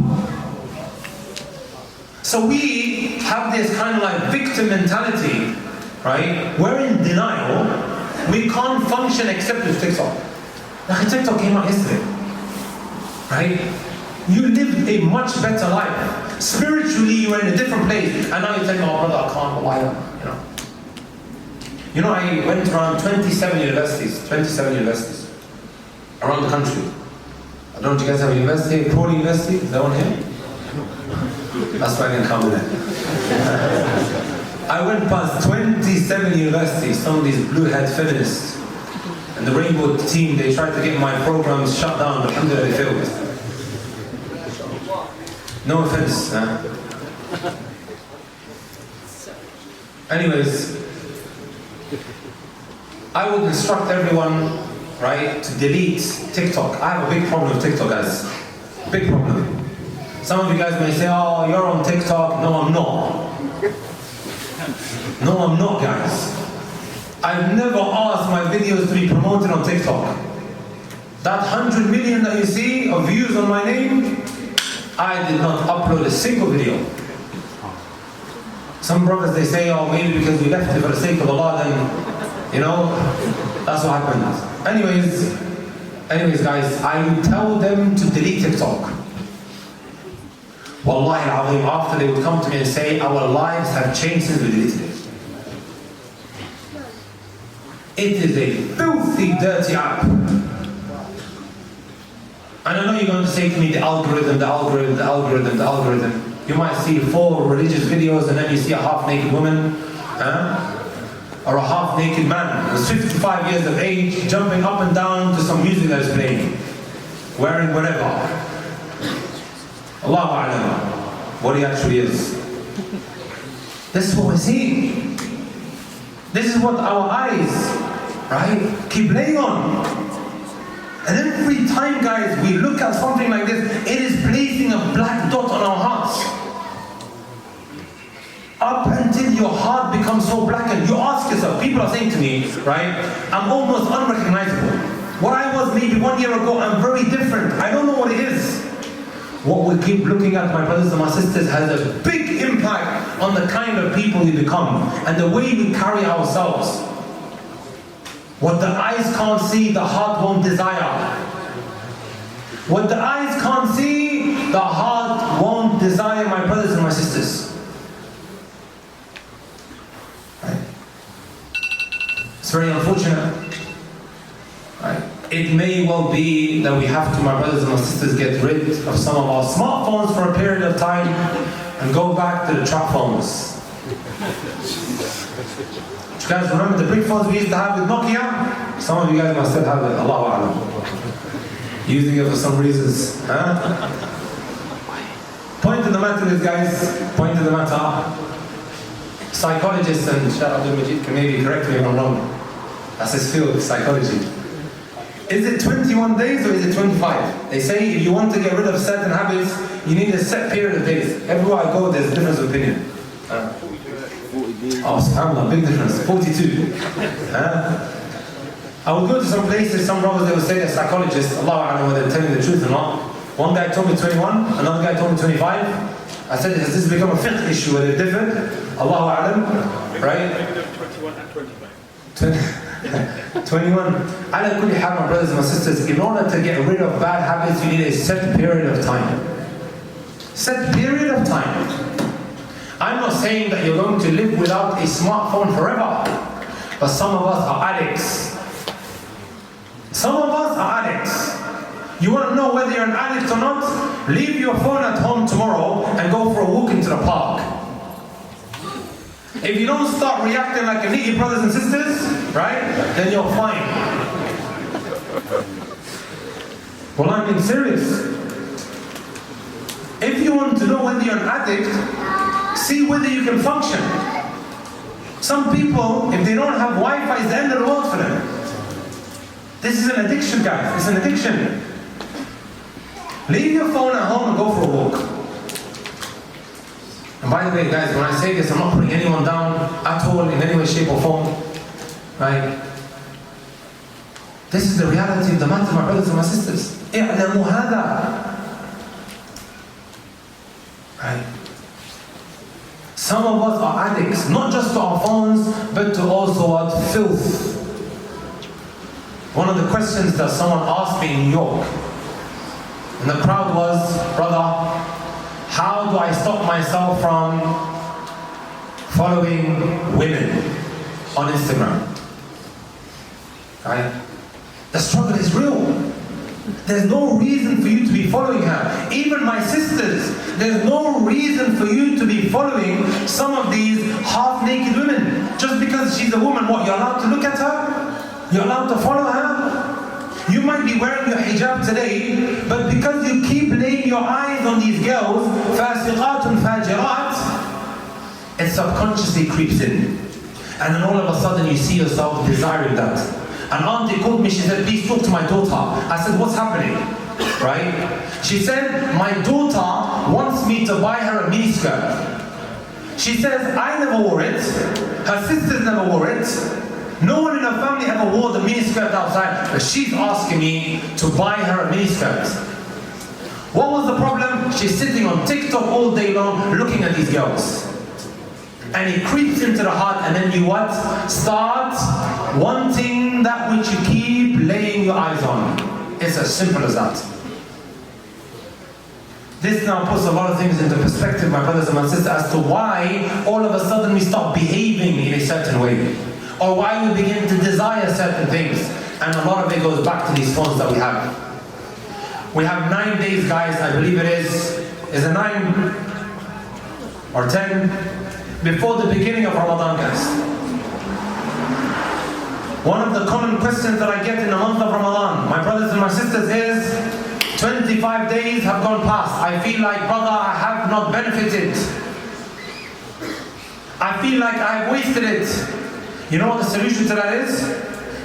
So we have this kind of like victim mentality, right? We're in denial. We can't function except with TikTok. Like TikTok came out yesterday, right? You lived a much better life. Spiritually, you were in a different place. And now you're telling me, oh brother, I can't, why? You know, I went around 27 universities around the country. I don't know if you guys have a university, Paul University, is there one here? That's why I didn't come with it. I went past 27 universities, some of these blue-haired feminists, and the Rainbow team, they tried to get my programs shut down, but alhamdulillah they failed. No offense, Anyways, I would instruct everyone, right, to delete TikTok. I have a big problem with TikTok, guys. Big problem. Some of you guys may say, oh, you're on TikTok. No, I'm not. No, I'm not, guys. I've never asked my videos to be promoted on TikTok. That 100 million that you see of views on my name, I did not upload a single video. Some brothers, they say, oh, maybe because we left it for the sake of Allah, then, you know, that's what happened. Anyways, Anyways guys, I would tell them to delete TikTok. Wallahi al-Azim, after they would come to me and say, our lives have changed since we deleted it. It is a filthy, dirty app. And I know you're going to say to me, the algorithm. You might see 4 religious videos and then you see a half-naked woman, or a half-naked man who's 55 years of age, jumping up and down to some music that is playing, wearing whatever. Allahu A'lam, what he actually is. This is what we're seeing. This is what our eyes, right, keep laying on. And every time, guys, we look at something like this, it is placing a black dot on our hearts. Up until your heart becomes so blackened. You ask yourself, people are saying to me, right, I'm almost unrecognizable. What I was maybe 1 year ago, I'm very different. I don't know what it is. What we keep looking at, my brothers and my sisters, has a big impact on the kind of people we become and the way we carry ourselves. What the eyes can't see, the heart won't desire. What the eyes can't see, the heart won't desire, my brothers and my sisters. Right? It's very unfortunate. Right? It may well be that we have to, my brothers and my sisters, get rid of some of our smartphones for a period of time and go back to the trap phones. You guys remember the brick phones we used to have with Nokia? Some of you guys must still have it, Allahu A'lam. Using it for some reasons. Point to the matter is, guys, point to the matter. Psychologists and Shaykh Abdul Majid can maybe correct me if I'm wrong. That's his field, psychology. Is it 21 days or is it 25? They say if you want to get rid of certain habits, you need a set period of days. Everywhere I go, there's a difference of opinion. Oh, subhanAllah, big difference. 42. I would go to some places, some brothers, they would say they're psychologists. Allahu A'lam, whether they're telling the truth or not. One guy told me 21, another guy told me 25. I said, has this become a fiqh issue where they're different? Allahu A'lam, right? 21 and 25. 21. Ala kulli hal, my brothers and my sisters, in order to get rid of bad habits, you need a set period of time. Set period of time. I'm not saying that you're going to live without a smartphone forever, but some of us are addicts. Some of us are addicts. You want to know whether you're an addict or not? Leave your phone at home tomorrow and go for a walk into the park. If you don't start reacting like an idiot, brothers and sisters, right, then you're fine. Well, I'm being serious. If you want to know whether you're an addict, see whether you can function. Some people, if they don't have Wi-Fi, it's the end of the world for them. This is an addiction, guys. It's an addiction. Leave your phone at home and go for a walk. And by the way, guys, when I say this, I'm not putting anyone down at all in any way, shape or form. Right? This is the reality of the matter, my brothers and my sisters. اعلموا هذا. Right? Some of us are addicts, not just to our phones, but to also what? Filth. One of the questions that someone asked me in New York, and the crowd was, brother, how do I stop myself from following women on Instagram? Right? The struggle is real. There's no reason for you to be following her. Even my sisters, there's no reason for you to be following some of these half-naked women. Just because she's a woman, what, you're allowed to look at her? You're allowed to follow her? You might be wearing your hijab today, but because you keep laying your eyes on these girls, fasiqatun fajirat, it subconsciously creeps in. And then all of a sudden you see yourself desiring that. An auntie called me, she said, please talk to my daughter. I said, what's happening? Right? She said, my daughter wants me to buy her a miniskirt. She says, I never wore it. Her sisters never wore it. No one in her family ever wore the miniskirt outside, but she's asking me to buy her a miniskirt. What was the problem? She's sitting on TikTok all day long looking at these girls. And it creeps into the heart, and then you what? Start wanting that which you keep laying your eyes on. It It's as simple as that. This now puts a lot of things into perspective, my brothers and my sisters, as to why all of a sudden we start behaving in a certain way, or why we begin to desire certain things. And a lot of it goes back to these phones that we have. We have 9 days, guys, I believe it is it 9 or 10 before the beginning of Ramadan, guys. One of the common questions that I get in the month of Ramadan, my brothers and my sisters, is 25 days have gone past. I feel like, brother, I have not benefited. I feel like I have wasted it. You know what the solution to that is?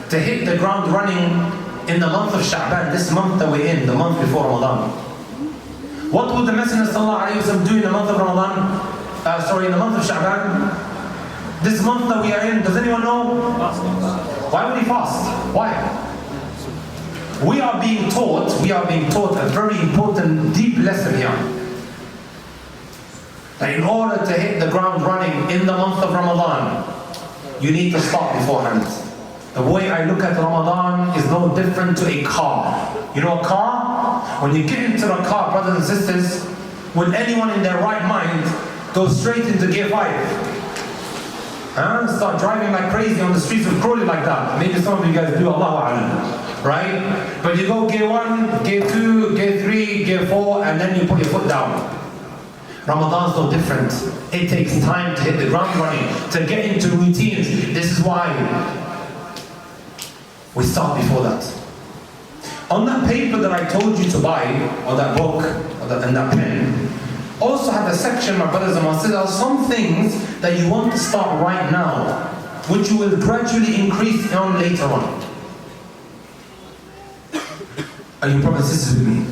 To hit the ground running in the month of Sha'ban, this month that we're in, the month before Ramadan. What would the Messenger ﷺ do in the month of Ramadan? In the month of Sha'ban? This month that we are in, does anyone know? Why would he fast? Why? We are being taught a very important, deep lesson here. That in order to hit the ground running in the month of Ramadan, you need to start beforehand. The way I look at Ramadan is no different to a car. You know a car? When you get into a car, brothers and sisters, would anyone in their right mind go straight into gear 5? Start driving like crazy on the streets of Crawley like that. Maybe some of you guys do, Allahu A'lam. Right? But you go gear 1, gear 2, gear 3, gear 4, and then you put your foot down. Ramadan's no different. It takes time to hit the ground running, to get into routines. This is why we start before that. On that paper that I told you to buy, or that book, and that pen, also have a section, my brothers and my sisters, are some things that you want to start right now, which you will gradually increase on later on. Are you brothers and sisters with me?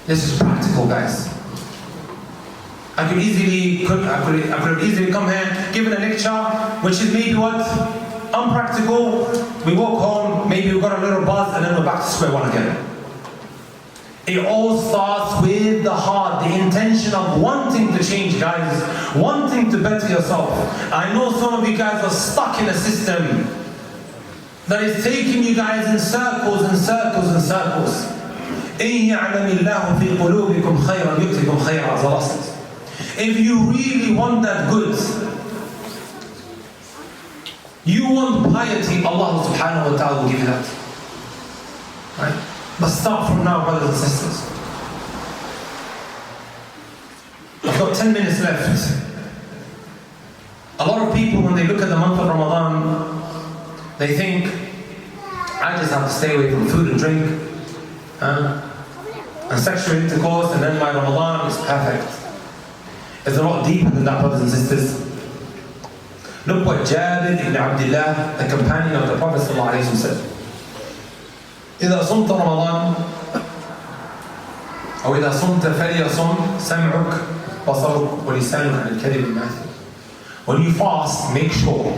This is practical, guys. I could have easily come here, given a lecture, which is maybe what? Unpractical. We walk home, maybe we got a little buzz, and then we're back to square one again. It all starts with the heart, the intention of wanting to change, guys, wanting to better yourself. I know some of you guys are stuck in a system that is taking you guys in circles and circles and circles. If you really want that good, you want piety, Allah subhanahu wa ta'ala will give you that. Right? But start from now, brothers and sisters. I've got 10 minutes left. A lot of people, when they look at the month of Ramadan, they think, I just have to stay away from food and drink, and sexual intercourse, and then my Ramadan is perfect. It's a lot deeper than that, brothers and sisters. Look what Jabir ibn Abdullah, the companion of the Prophet ﷺ, said. إذا صمت رمضان أو إذا صمت فليصم سمعك بصرك ولسانك عن الكذب الماثل. When you fast, make sure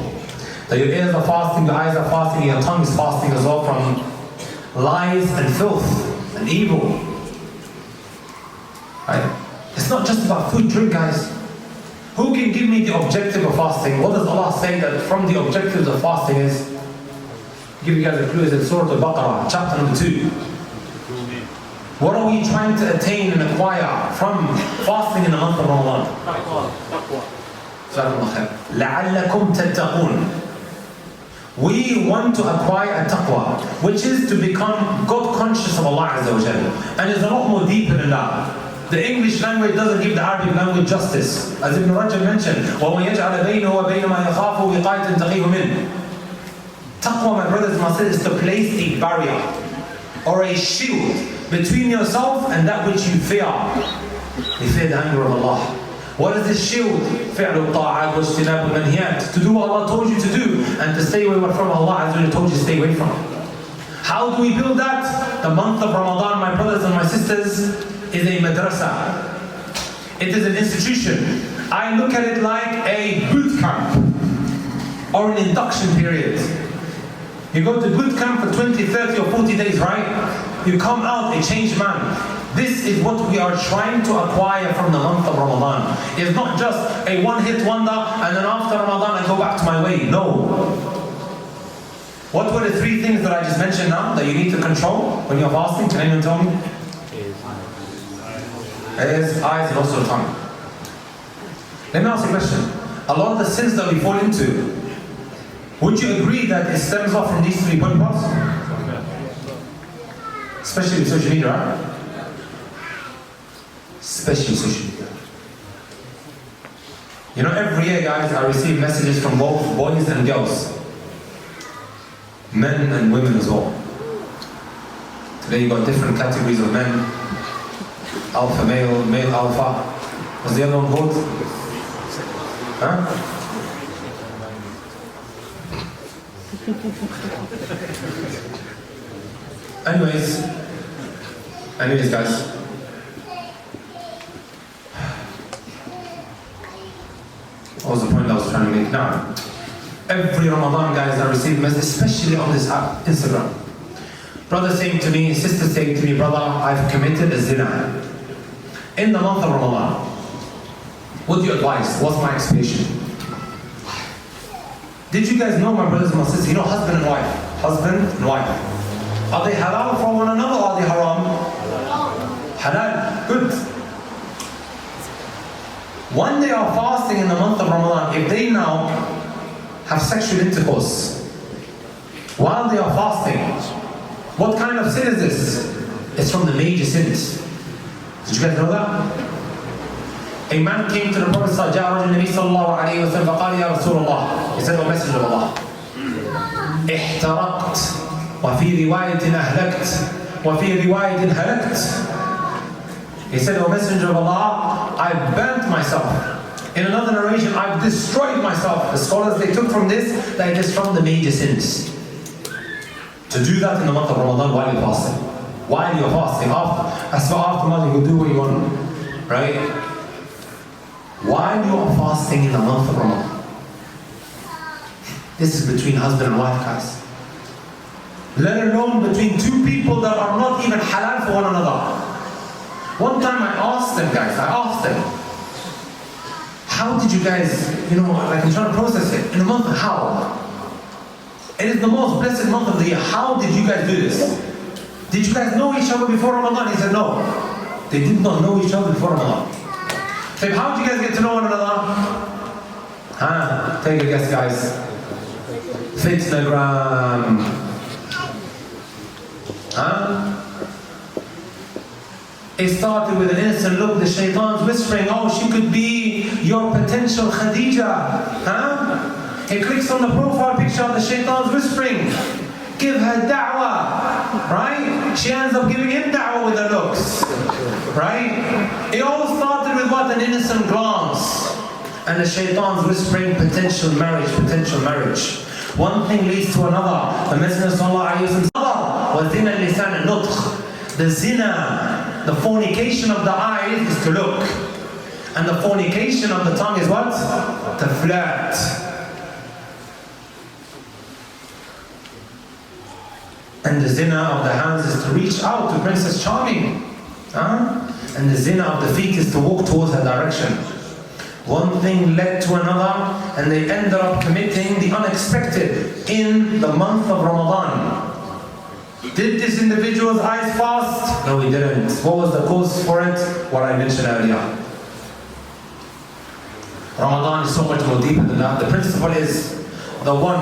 that your ears are fasting, your eyes are fasting, your tongue is fasting as well from lies and filth and evil. Right? It's not just about food, drink, guys. Who can give me the objective of fasting? What does Allah say that from the objectives of fasting is? Give you guys a clue, is in Surah Al-Baqarah, chapter number 2. What are we trying to attain and acquire from fasting in the month of Ramadan? لَعَلَّكُمْ تَتَّقُونَ. We want to acquire a taqwa, which is to become God conscious of Allah Azza wa Jalla. And it's a lot more deeper than that. The English language doesn't give the Arabic language justice. As Ibn Rajab mentioned, وَمَنْ يَجْعَلَ بَيْنَهُ وَبَيْنَ مَا يَخَافُ وِقَايَةً تَقِيهُ مِنْهُ. Taqwa, my brothers and my sisters, is to place a barrier or a shield between yourself and that which you fear. You fear the anger of Allah. What is this shield? فِعْلُ الطَّاعَاتِ وَاجْتِنَابُ الْمَنْهِيَاتِ. To do what Allah told you to do and to stay away from Allah Azza wa Jalla told you to stay away from. How do we build that? The month of Ramadan, my brothers and my sisters, is a madrasa. It is an institution. I look at it like a boot camp or an induction period. You go to boot camp for 20, 30 or 40 days, right? You come out a changed man. This is what we are trying to acquire from the month of Ramadan. It's not just a one-hit wonder and then after Ramadan I go back to my way. No. What were the three things that I just mentioned now that you need to control when you're fasting? Can anyone tell me? Ears, eyes, and also tongue. Let me ask you a question. A lot of the sins that we fall into, would you agree that it stems off from these three body parts? Especially with social media, right? Especially social media. You know, every year, guys, I receive messages from both boys and girls. Men and women as well. Today you got different categories of men. Alpha male, male alpha. What's the other one called? Huh? Anyways guys. What was the point I was trying to make now? Every Ramadan, guys, I receive messages, especially on this app, Instagram. Brother saying to me, sister saying to me, brother, I've committed a zina in the month of Ramadan. What do you advise? What's my expiation? Did you guys know, my brothers and my sisters, you know husband and wife? Husband and wife. Are they halal for one another or are they haram? Halal. Good. When they are fasting in the month of Ramadan, if they now have sexual intercourse while they are fasting, what kind of sin is this? It's from the major sins. Did you guys know that? A man came to the Prophet sallallahu alayhi wa sallam فقال يا رسول الله. He said, O Messenger of Allah, احترقت وفي رواية أهلكت وفي رواية هلكت. He said, O Messenger of Allah, I burnt myself. In another narration, I've destroyed myself. The scholars, they took from this that it is from the major sins. To do that in the month of Ramadan while you're fasting. While you're fasting, as for after you can do what you want, right? While you are fasting in the month of Ramadan. This is between husband and wife, guys. Let alone between two people that are not even halal for one another. One time I asked them, guys, how did you guys, like I'm trying to process it. In the month, how? It is the most blessed month of the year. How did you guys do this? Did you guys know each other before Ramadan? He said, no. They did not know each other before Ramadan. So how did you guys get to know one another? Take a guess, guys. Fitnagram. It started with an innocent look, the shaitan's whispering, oh, she could be your potential Khadija. He clicks on the profile picture of the shaitan's whispering, give her da'wah, right? She ends up giving him da'wah with her looks, right? It all started with what? An innocent glance. And the shaitan's whispering, potential marriage. One thing leads to another. The Messenger sallallahu alayhi wa sallam, the zina, the fornication of the eyes is to look. And the fornication of the tongue is what? To flirt. And the zina of the hands is to reach out to Princess Charming. And the zina of the feet is to walk towards her direction. One thing led to another, and they ended up committing the unexpected in the month of Ramadan. Did this individual's eyes fast? No, he didn't. What was the cause for it? What I mentioned earlier. Ramadan is so much more deeper than that. The principle is the one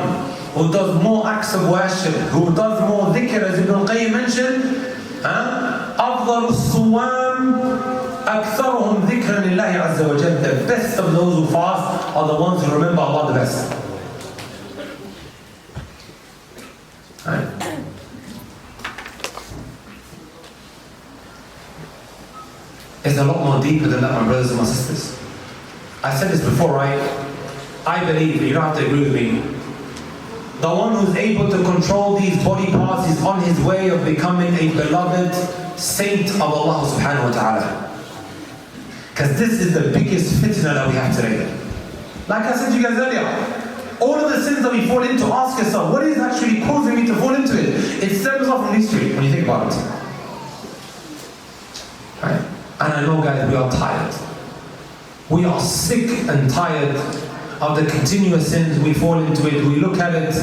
who does more acts of worship, who does more dhikr, as Ibn al-Qayyim mentioned, أفضل الصوام أكثرهم ذكرا لله عز وجل. The best of those who fast are the ones who remember Allah the best. Right? It's a lot more deeper than that, my brothers and my sisters. I said this before, right? I believe, you don't have to agree with me, the one who's able to control these body parts is on his way of becoming a beloved saint of Allah subhanahu wa ta'ala. Because this is the biggest fitna that we have today. Like I said to you guys earlier, all of the sins that we fall into, ask yourself, what is actually causing me to fall into it? It stems off from these three, when you think about it. Right? And I know, guys, we are tired. We are sick and tired of the continuous sins. We fall into it, we look at it,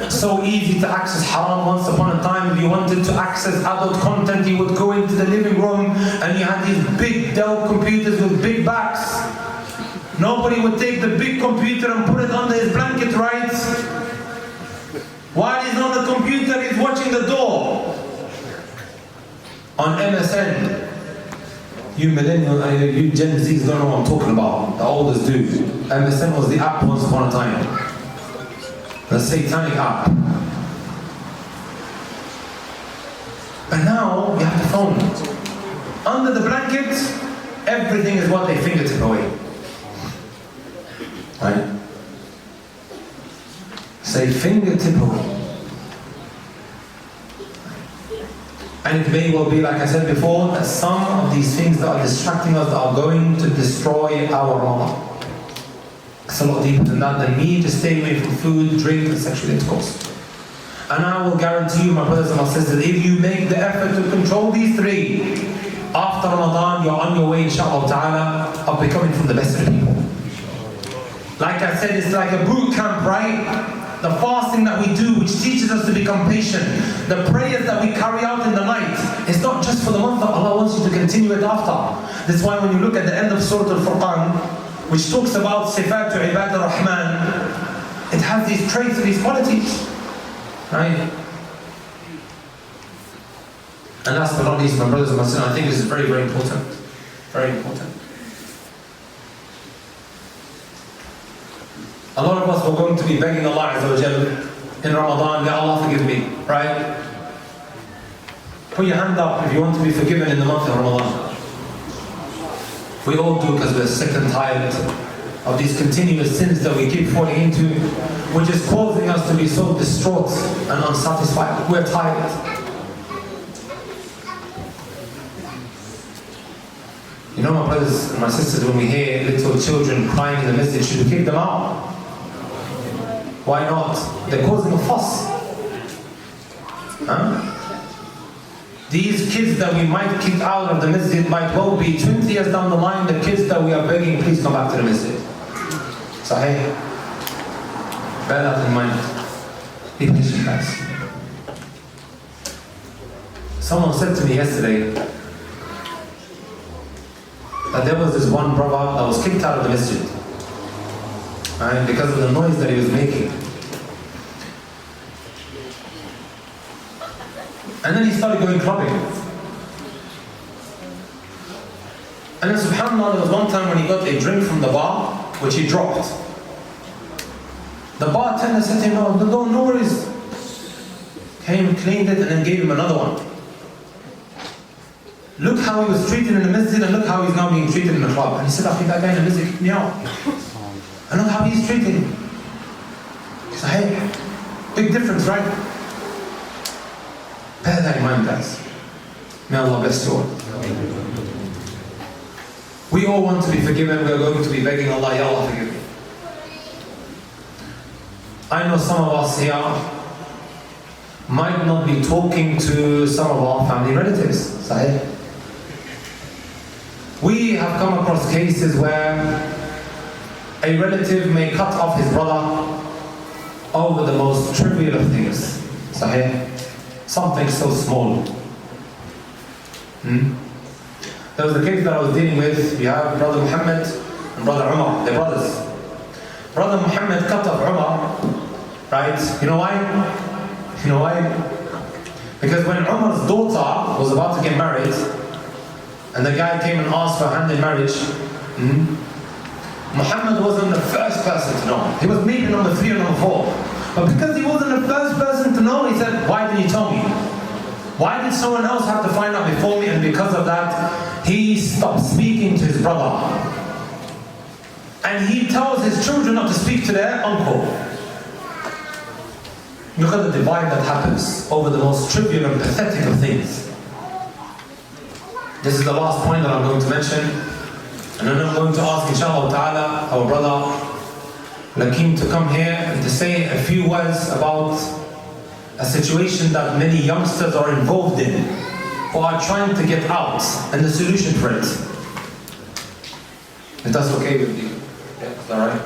So easy to access haram. Once upon a time, if you wanted to access adult content, you would go into the living room and you had these big Dell computers with big backs. Nobody would take the big computer and put it under his blanket, right? While he's on the computer, he's watching the door. On MSN. You millennials, you Gen Zs don't know what I'm talking about. The oldest do. MSN was the app once upon a time. The satanic app. But now, you have the phone. Under the blanket, everything is what they fingertip away. Right? Say fingertip away. And it may well be, like I said before, that some of these things that are distracting us are going to destroy our Ramadan. It's a lot deeper than that. The need to stay away from food, drink, and sexual intercourse. And I will guarantee you, my brothers and my sisters, if you make the effort to control these three, after Ramadan, you're on your way, inshallah ta'ala, of becoming from the best of the people. Like I said, it's like a boot camp, right? The fasting that we do, which teaches us to become patient. The prayers that we carry out in the night, it's not just for the month that Allah wants you to continue it after. That's why when you look at the end of Surah Al-Furqan, which talks about Sifatu Ibad al-Rahman, it has these traits and these qualities. Right? And last but not least, my brothers and my sisters, I think this is very, very important. Very important. A lot of us were going to be begging Allah Azza wa Jal in Ramadan, Ya Allah forgive me, right? Put your hand up if you want to be forgiven in the month of Ramadan. We all do, because we're sick and tired of these continuous sins that we keep falling into, which is causing us to be so distraught and unsatisfied. We're tired. You know, my brothers and my sisters, when we hear little children crying in the masjid, should we kick them out? Why not? They're causing a fuss. Huh? These kids that we might kick out of the masjid might well be 20 years down the line the kids that we are begging, please come back to the masjid. Sahih. Bear that in mind. Be patient, guys. Someone said to me yesterday that there was this one brother that was kicked out of the masjid. Right, because of the noise that he was making. And then he started going clubbing. And then subhanAllah, there was one time when he got a drink from the bar, which he dropped. The bartender said to him, no worries. Came, cleaned it, and then gave him another one. Look how he was treated in the masjid, and look how he's now being treated in the club. And he said, I think that guy in the masjid kicked me out. And look how he's treated him. So hey, big difference, right? Bear that in mind, guys. May Allah bless you all. We all want to be forgiven. We are going to be begging Allah, Ya Allah forgive me. I know some of us here might not be talking to some of our family relatives. Sahih. We have come across cases where a relative may cut off his brother over the most trivial of things. Sahih. Something so small. There was a case that I was dealing with. We have Brother Muhammad and Brother Umar. They're brothers. Brother Muhammad cut off Umar. Right? You know why? You know why? Because when Umar's daughter was about to get married, and the guy came and asked for her hand in marriage, Muhammad wasn't the first person to know. He was maybe number 3 or number 4. But because he wasn't the first person to know, he said, why didn't you tell me? Why did someone else have to find out before me? And because of that, he stopped speaking to his brother. And he tells his children not to speak to their uncle. Look at the divide that happens over the most trivial and pathetic of things. This is the last point that I'm going to mention. And then I'm going to ask, inshallah ta'ala, our brother Lakim to come here and to say a few words about a situation that many youngsters are involved in, or are trying to get out, and the solution for it. If that's okay with you. Yeah, is that right?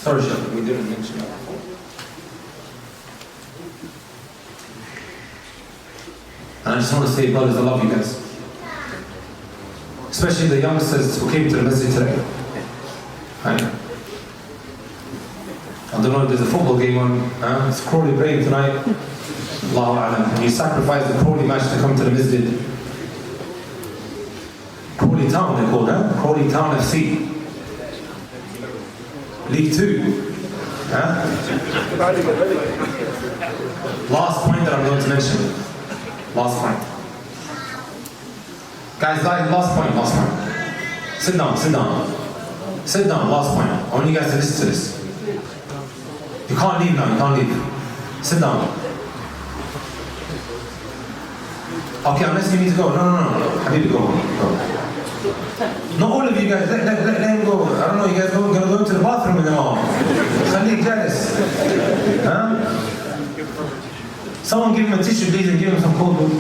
Sorry, Shaykh, we didn't mention that. And I just want to say, brothers, I love you guys. Especially the youngsters who came to the masjid today. Right? I don't know if there's a football game on. It's Crawley playing tonight. Allahu A'lam. And you sacrificed the Crawley match to come to the masjid. Crawley Town they're called, huh? Crawley Town FC. League 2. Huh? Last point that I'm going to mention. Last point. Guys, last point. Sit down. Sit down, last point. I want you guys to listen to this. You can't leave now, you can't leave. Sit down. Okay, unless you need to go. No. Habibi, go. Not all of you guys, let him go. I don't know, you guys are going to go into the bathroom with them all. Khalid jealous. Huh? Someone give him a tissue, please, and give him some cold water.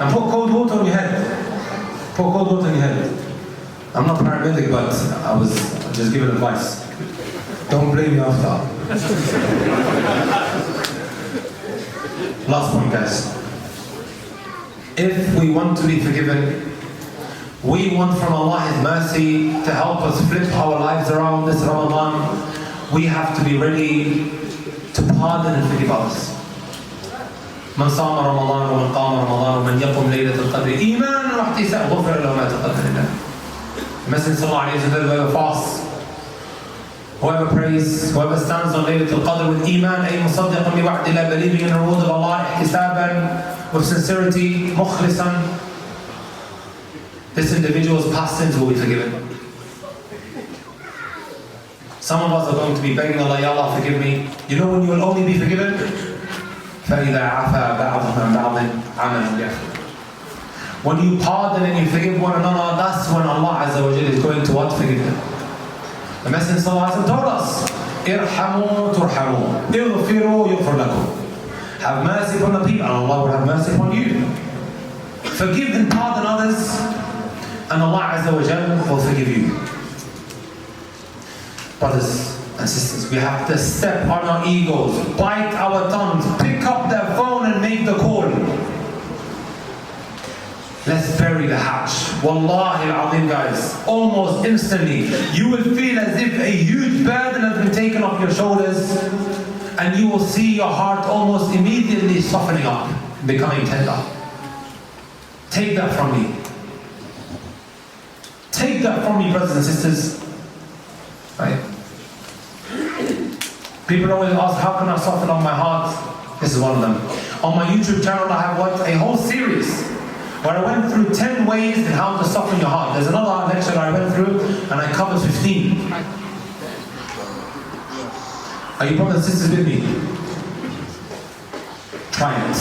And put cold water on your head. Put cold water on your head. I'm not paramedic, but I was just giving advice. Don't blame me after. Last point, guys. If we want to be forgiven, we want from Allah His mercy to help us flip our lives around this Ramadan. We have to be ready to pardon and forgive others. من صام رمضان ومن قام رمضان ومن يقم ليلة القدر إيمانا واحتسابا غفر له ما تقدم من ذنبه. The Messenger sallallahu alayhi wa sallam, whoever fasts, whoever prays, whoever stands on Laylatul Qadr with Iman, أي مصدقا بوعد الله, believing in the reward of Allah, احتسابا, with sincerity, مخلصا, this individual's past sins will be forgiven. Some of us are going to be begging Allah, Ya Allah, forgive me. You know when you will only be forgiven? فَإِذَا عَفَى بَعْضُهُمْ عَنْ بَعْضٍ عَمَلًا يَغْفِرُ. When you pardon and you forgive one another, that's when Allah Azza wa Jalla is going to what? Forgive them. The Messenger sallallahu alayhi wa sallam told us, إِرْحَمُوا تُرْحَمُوا إِغْفِرُوا يُغْفَرْ لَكُمْ. Have mercy upon the people and Allah will have mercy upon you. Forgive and pardon others and Allah Azza wa Jalla will forgive you. Brothers and sisters, we have to step on our egos, bite our tongues, pick up their phone and make the call. Let's bury the hatch. Wallahi al-azim, guys, almost instantly, you will feel as if a huge burden has been taken off your shoulders, and you will see your heart almost immediately softening up, becoming tender. Take that from me. Take that from me, brothers and sisters. Right? People always ask, how can I soften up my heart? This is one of them. On my YouTube channel, I have a whole series where I went through 10 ways in how to soften your heart. There's another lecture I went through and I covered 15. Are you brothers and sisters with me? Try it.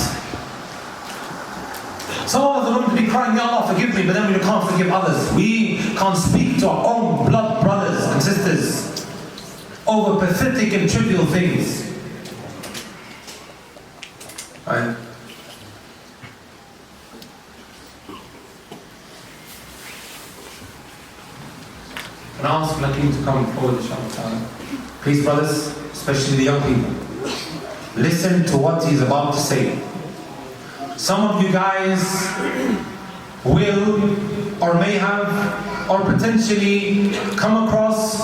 Some of us are going to be crying, Ya Allah, forgive me, but then we can't forgive others. We can't speak to our own blood brothers and sisters over pathetic and trivial things. Right? And I ask Lakim to come forward, inshallah. Please, brothers, especially the young people, listen to what he's about to say. Some of you guys will or may have or potentially come across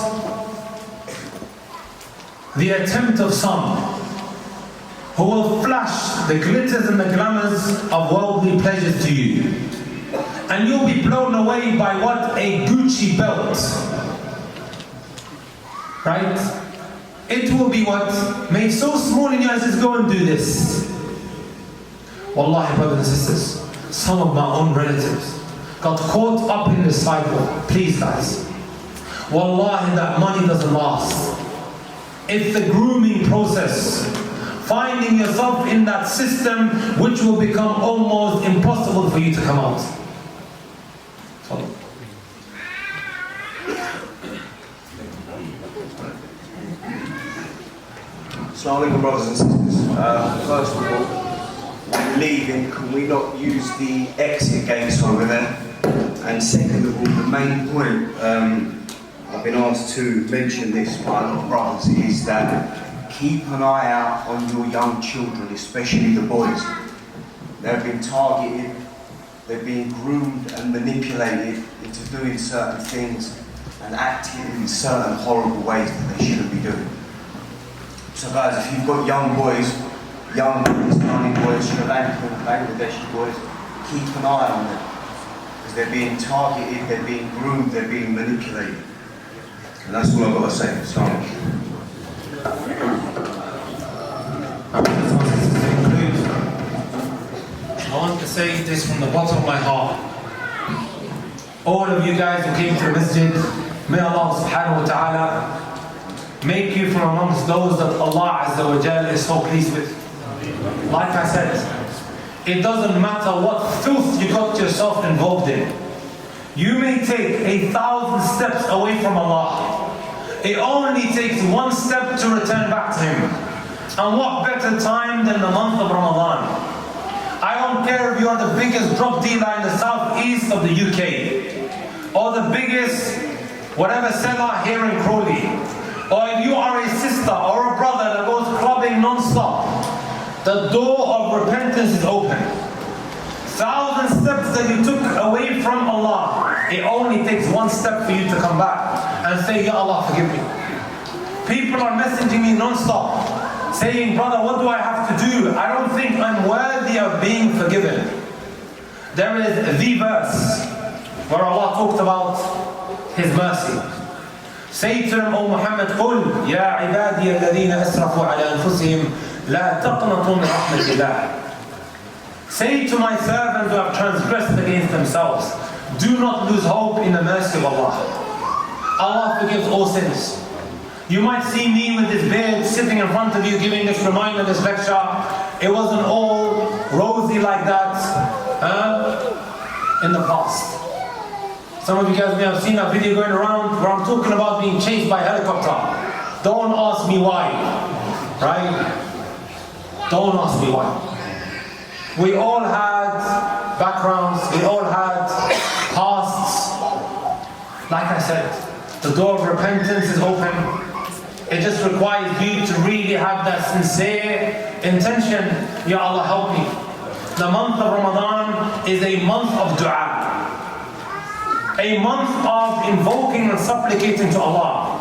the attempt of some who will flash the glitters and the glamours of worldly pleasures to you. And you'll be blown away by what? A Gucci belt. Right? It will be what? Made so small in your eyes, go and do this. Wallahi, brothers and sisters, some of my own relatives got caught up in this cycle. Please, guys. Wallahi, that money doesn't last. It's the grooming process. Finding yourself in that system which will become almost impossible for you to come out. Assalamu alaikum, brothers and sisters. First of all, leaving, can we not use the exit gates over there? And second of all, the main point, I've been asked to mention this by a lot of brothers, is that keep an eye out on your young children, especially the boys. They've been targeted, they're being groomed and manipulated into doing certain things and acting in certain horrible ways that they shouldn't be doing. So guys, if you've got young boys, young Pakistani boys, Sri Lankan, Bangladeshi boys, keep an eye on them. Because they're being targeted, they're being groomed, they're being manipulated. And that's all I've got to say. So, I want to say this from the bottom of my heart. All of you guys who came to the masjid, may Allah subhanahu wa ta'ala make you from amongst those that Allah Azza wa Jalla is so pleased with. Like I said, it doesn't matter what filth you got yourself involved in. You may take 1,000 steps away from Allah. It only takes one step to return back to Him. And what better time than the month of Ramadan? I don't care if you're the biggest drug dealer in the southeast of the UK, or the biggest whatever seller here in Crawley, or if you are a sister or a brother that goes clubbing non-stop, the door of repentance is open. 1,000 steps that you took away from Allah, it only takes one step for you to come back and say, Ya Allah, forgive me. People are messaging me non-stop, saying, brother, what do I have to do? I don't think I'm worthy of being forgiven. There is the verse where Allah talked about His mercy. Say to them, O Muhammad, قُلْ يَا عِبَادِيَ الَّذِينَ أَسْرَفُوا عَلَى أَنفُسِهِمْ لَا تَقْنَطُوا مِنْ رَحْمَةِ اللَّهِ. Say to my servants who have transgressed against themselves, do not lose hope in the mercy of Allah. Allah forgives all sins. You might see me with this beard sitting in front of you giving this reminder, this lecture. It wasn't all rosy like that in the past. Some of you guys may have seen a video going around where I'm talking about being chased by a helicopter. Don't ask me why, right? Don't ask me why. We all had backgrounds, we all had pasts. Like I said, the door of repentance is open. It just requires you to really have that sincere intention. Ya Allah, help me. The month of Ramadan is a month of dua. A month of invoking and supplicating to Allah.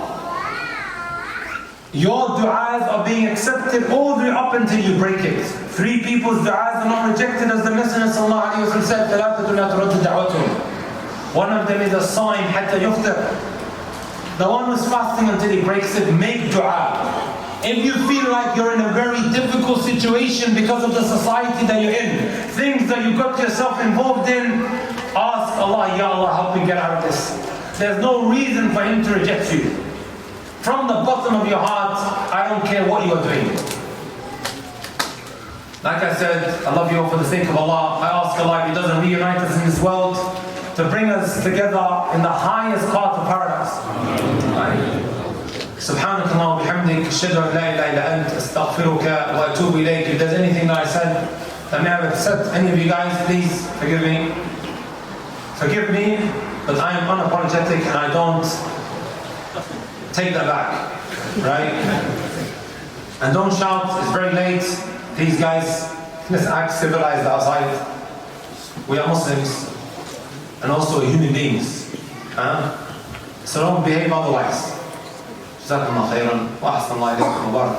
Your du'as are being accepted all the way up until you break it. 3 people's du'as are not rejected, as the Messenger sallallahu alayhi wa sallam said, ثَلَاثَةٌ لَا تُرَدُّ دَعْوَتُهُمْ. One of them is a sign, حَتَّى يُفْتِرْ. The one who's fasting until he breaks it, make dua. If you feel like you're in a very difficult situation because of the society that you're in, things that you got yourself involved in, ask Allah, Ya Allah, help me get out of this. There's no reason for Him to reject you. From the bottom of your heart, I don't care what you are doing. Like I said, I love you all for the sake of Allah. I ask Allah if He doesn't reunite us in this world, to bring us together in the highest part of paradise. Subhanaka Allahumma bihamdik, ashhadu an la ilaha illa ant, astaghfiruka wa atubu ilayk. If there's anything that I said that may have upset any of you guys, please forgive me. Forgive me, but I am unapologetic and I don't take that back, right? And don't shout, it's very late. Please guys, let's act civilized outside. We are Muslims and also human beings. So don't behave otherwise. جزاكم الله خيرا وأحسن الله إليكم وبارك